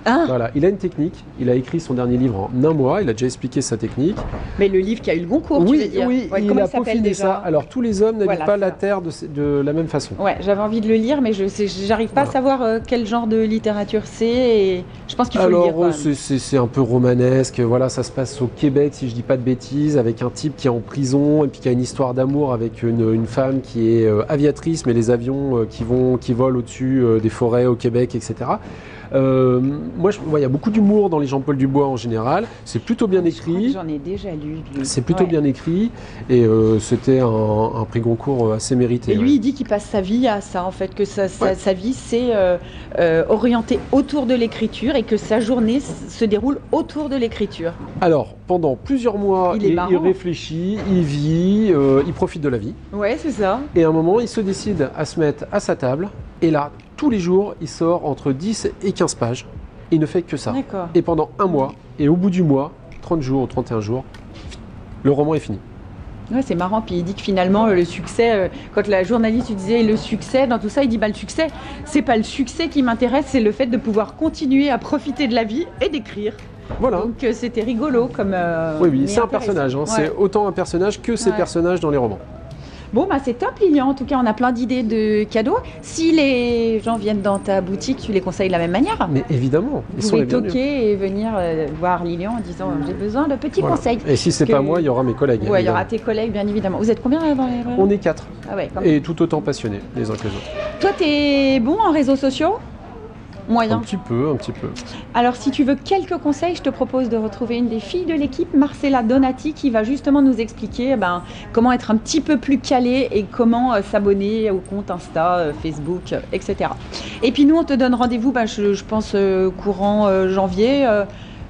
Ah. Voilà, il a une technique, il a écrit son dernier livre en un mois, il a déjà expliqué sa technique. Mais le livre qui a eu le Goncourt, tu veux dire? Oui, il a peaufiné ça. Alors, tous les hommes n'habitent pas la Terre de la même façon. Ouais, j'avais envie de le lire, mais j'arrive pas à savoir quel genre de littérature c'est, et je pense qu'il faut le lire. Alors, c'est un peu romanesque, voilà, ça se passe au Québec, si je dis pas de bêtises, avec un type qui est en prison, et puis qui a une histoire d'amour avec une femme qui est aviatrice, mais les avions qui volent au-dessus des forêts au Québec, etc. Moi, il y a beaucoup d'humour dans les Jean-Paul Dubois en général. C'est plutôt bien écrit. J'en ai déjà lu. C'est plutôt bien écrit. Et c'était un prix Goncourt assez mérité. Et lui, il dit qu'il passe sa vie à ça, en fait, que sa vie, c'est orienté autour de l'écriture et que sa journée se déroule autour de l'écriture. Alors, pendant plusieurs mois, il réfléchit, il vit, il profite de la vie. Ouais, c'est ça. Et à un moment, il se décide à se mettre à sa table. Et là, tous les jours, il sort entre 10 et 15 pages. Il ne fait que ça. D'accord. Et pendant un mois, et au bout du mois, 30 jours ou 31 jours, le roman est fini. Ouais, c'est marrant. Puis il dit que finalement, le succès, quand la journaliste lui disait le succès, dans tout ça, il dit le succès, c'est pas le succès qui m'intéresse, c'est le fait de pouvoir continuer à profiter de la vie et d'écrire. Voilà. Donc c'était rigolo comme. Oui, c'est un personnage. C'est autant un personnage que ces personnages dans les romans. Bon, c'est top, Lilian. En tout cas, on a plein d'idées de cadeaux. Si les gens viennent dans ta boutique, tu les conseilles de la même manière? Mais évidemment, ils sont les bienvenus. Vous pouvez toquer et venir voir Lilian en disant j'ai besoin de petits conseils. Et si c'est pas moi, il y aura mes collègues. Oui, il y aura tes collègues, bien évidemment. Vous êtes combien dans les réseaux? On est 4. Ah ouais, et tout autant passionnés les uns que les autres. Toi, t'es bon en réseaux sociaux? Moyen. Un petit peu. Alors, si tu veux quelques conseils, je te propose de retrouver une des filles de l'équipe, Marcella Donati, qui va justement nous expliquer comment être un petit peu plus calé et comment s'abonner au compte Insta, Facebook, etc. Et puis nous, on te donne rendez-vous, je pense, courant janvier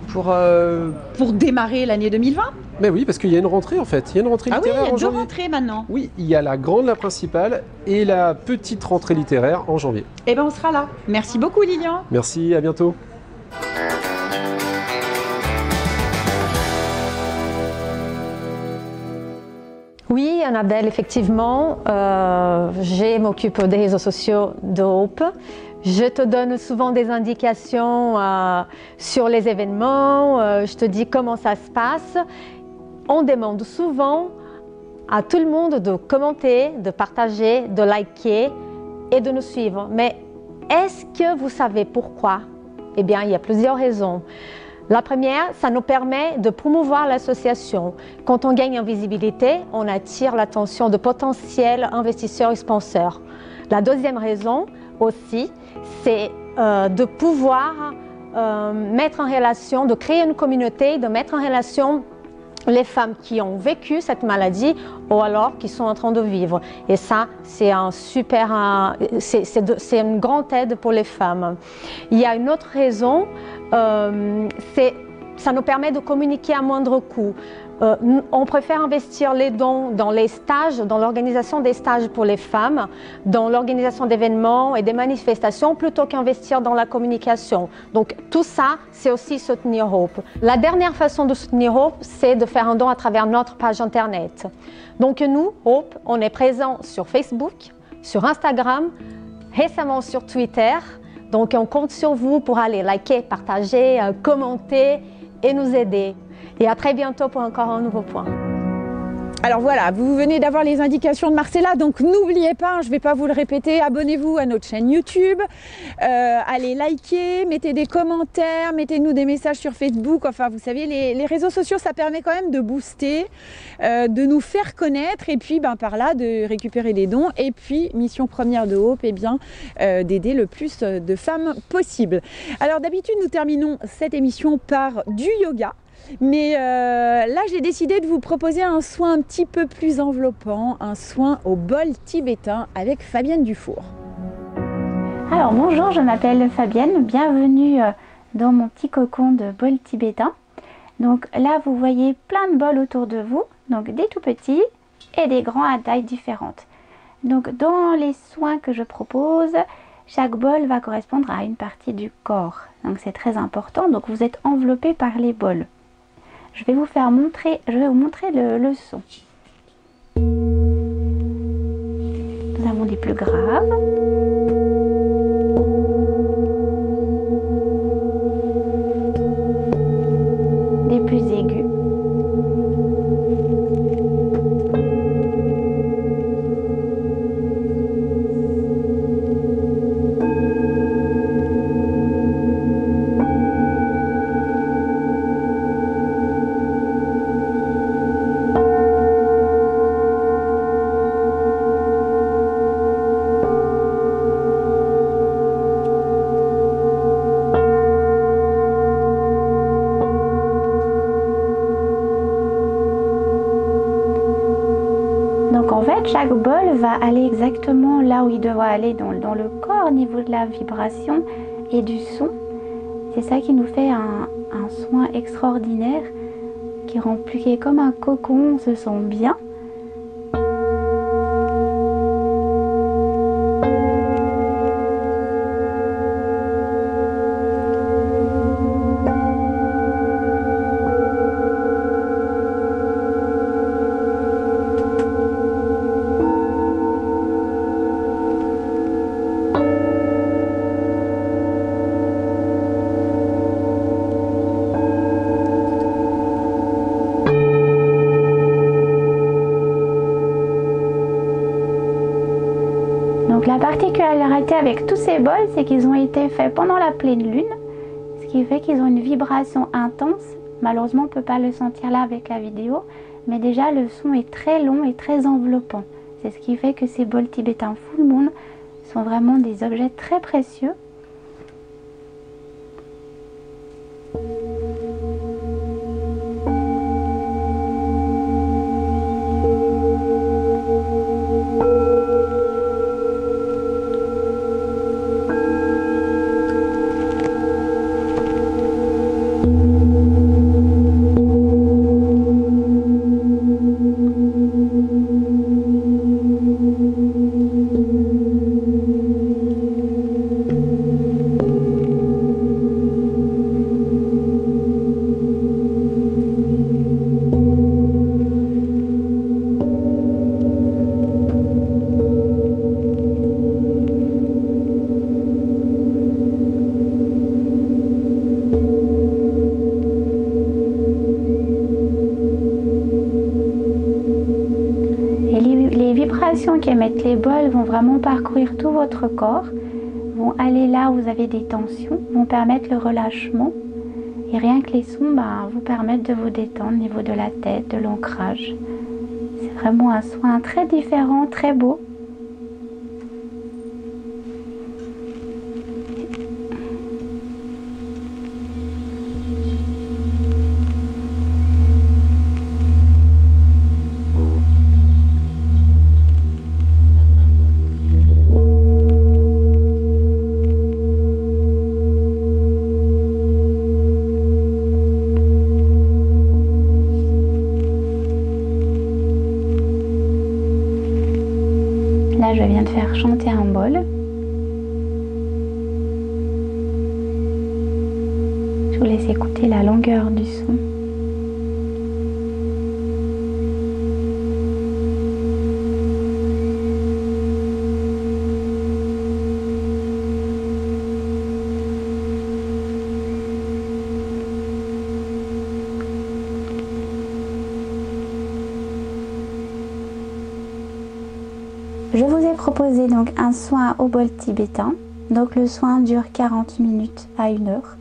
pour démarrer l'année 2020. Mais oui, parce qu'il y a une rentrée en fait. Il y a une rentrée littéraire en janvier. Ah oui, il y a 2 rentrées maintenant. Oui, il y a la grande, la principale, et la petite rentrée littéraire en janvier. Eh bien, on sera là. Merci beaucoup, Lilian. Merci, à bientôt. Oui, Annabelle, effectivement, je m'occupe des réseaux sociaux de Hope. Je te donne souvent des indications sur les événements, je te dis comment ça se passe. On demande souvent à tout le monde de commenter, de partager, de liker et de nous suivre. Mais est-ce que vous savez pourquoi? Eh bien, il y a plusieurs raisons. La première, ça nous permet de promouvoir l'association. Quand on gagne en visibilité, on attire l'attention de potentiels investisseurs et sponsors. La deuxième raison aussi, c'est de pouvoir mettre en relation, de créer une communauté, de mettre en relation les femmes qui ont vécu cette maladie ou alors qui sont en train de vivre. Et ça, c'est c'est une grande aide pour les femmes. Il y a une autre raison, ça nous permet de communiquer à moindre coût. On préfère investir les dons dans les stages, dans l'organisation des stages pour les femmes, dans l'organisation d'événements et des manifestations, plutôt qu'investir dans la communication. Donc tout ça, c'est aussi soutenir Hope. La dernière façon de soutenir Hope, c'est de faire un don à travers notre page internet. Donc nous, Hope, on est présent sur Facebook, sur Instagram, récemment sur Twitter. Donc on compte sur vous pour aller liker, partager, commenter et nous aider. Et à très bientôt pour encore un nouveau point. Alors voilà, vous venez d'avoir les indications de Marcella, donc n'oubliez pas, je ne vais pas vous le répéter, abonnez-vous à notre chaîne YouTube, allez liker, mettez des commentaires, mettez-nous des messages sur Facebook, enfin vous savez, les réseaux sociaux, ça permet quand même de booster, de nous faire connaître et puis par là de récupérer des dons et puis mission première de Hope, d'aider le plus de femmes possible. Alors d'habitude, nous terminons cette émission par du yoga. Mais là, j'ai décidé de vous proposer un soin un petit peu plus enveloppant, un soin au bol tibétain avec Fabienne Dufour. Alors bonjour, je m'appelle Fabienne, bienvenue dans mon petit cocon de bol tibétain. Donc là, vous voyez plein de bols autour de vous, donc des tout petits et des grands à taille différente. Donc dans les soins que je propose, chaque bol va correspondre à une partie du corps. Donc c'est très important, donc vous êtes enveloppé par les bols. Je vais vous montrer le son. Nous avons des plus graves. Des plus aigus. fait, chaque bol va aller exactement là où il doit aller dans le corps au niveau de la vibration et du son. C'est ça qui nous fait un soin extraordinaire qui est comme un cocon, on se sent bien. Donc la particularité avec tous ces bols, c'est qu'ils ont été faits pendant la pleine lune, ce qui fait qu'ils ont une vibration intense. Malheureusement, on ne peut pas le sentir là avec la vidéo, mais déjà le son est très long et très enveloppant. C'est ce qui fait que ces bols tibétains Full Moon sont vraiment des objets très précieux. Qui émettent les bols vont vraiment parcourir tout votre corps, vont aller là où vous avez des tensions, vont permettre le relâchement et rien que les sons vous permettent de vous détendre au niveau de la tête, de l'ancrage. C'est vraiment un soin très différent, très beau. Là, je viens de faire chanter un bol. Je vous laisse écouter la longueur du son. Je vous ai proposé donc un soin au bol tibétain. Donc le soin dure 40 minutes à 1 heure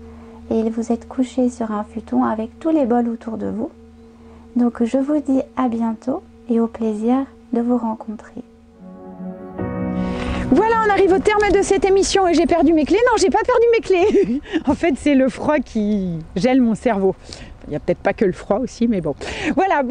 et vous êtes couché sur un futon avec tous les bols autour de vous. Donc je vous dis à bientôt et au plaisir de vous rencontrer. Voilà, on arrive au terme de cette émission et j'ai perdu mes clés. Non, j'ai pas perdu mes clés. En fait, c'est le froid qui gèle mon cerveau. Il n'y a peut-être pas que le froid aussi, mais bon. Voilà,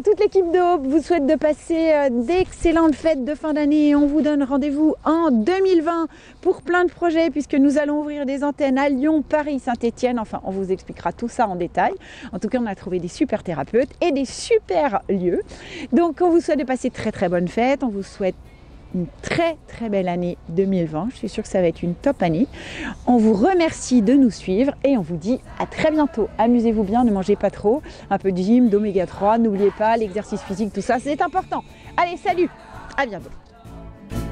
toute l'équipe de Hope vous souhaite de passer d'excellentes fêtes de fin d'année. Et on vous donne rendez-vous en 2020 pour plein de projets, puisque nous allons ouvrir des antennes à Lyon, Paris, Saint-Étienne. Enfin, on vous expliquera tout ça en détail. En tout cas, on a trouvé des super thérapeutes et des super lieux. Donc, on vous souhaite de passer très très bonnes fêtes. On vous souhaite une très très belle année 2020. Je suis sûre que ça va être une top année. On vous remercie de nous suivre et on vous dit à très bientôt. Amusez-vous bien, ne mangez pas trop. Un peu de gym, d'oméga 3. N'oubliez pas l'exercice physique, tout ça, c'est important. Allez, salut, à bientôt.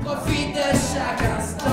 Profite de chaque instant.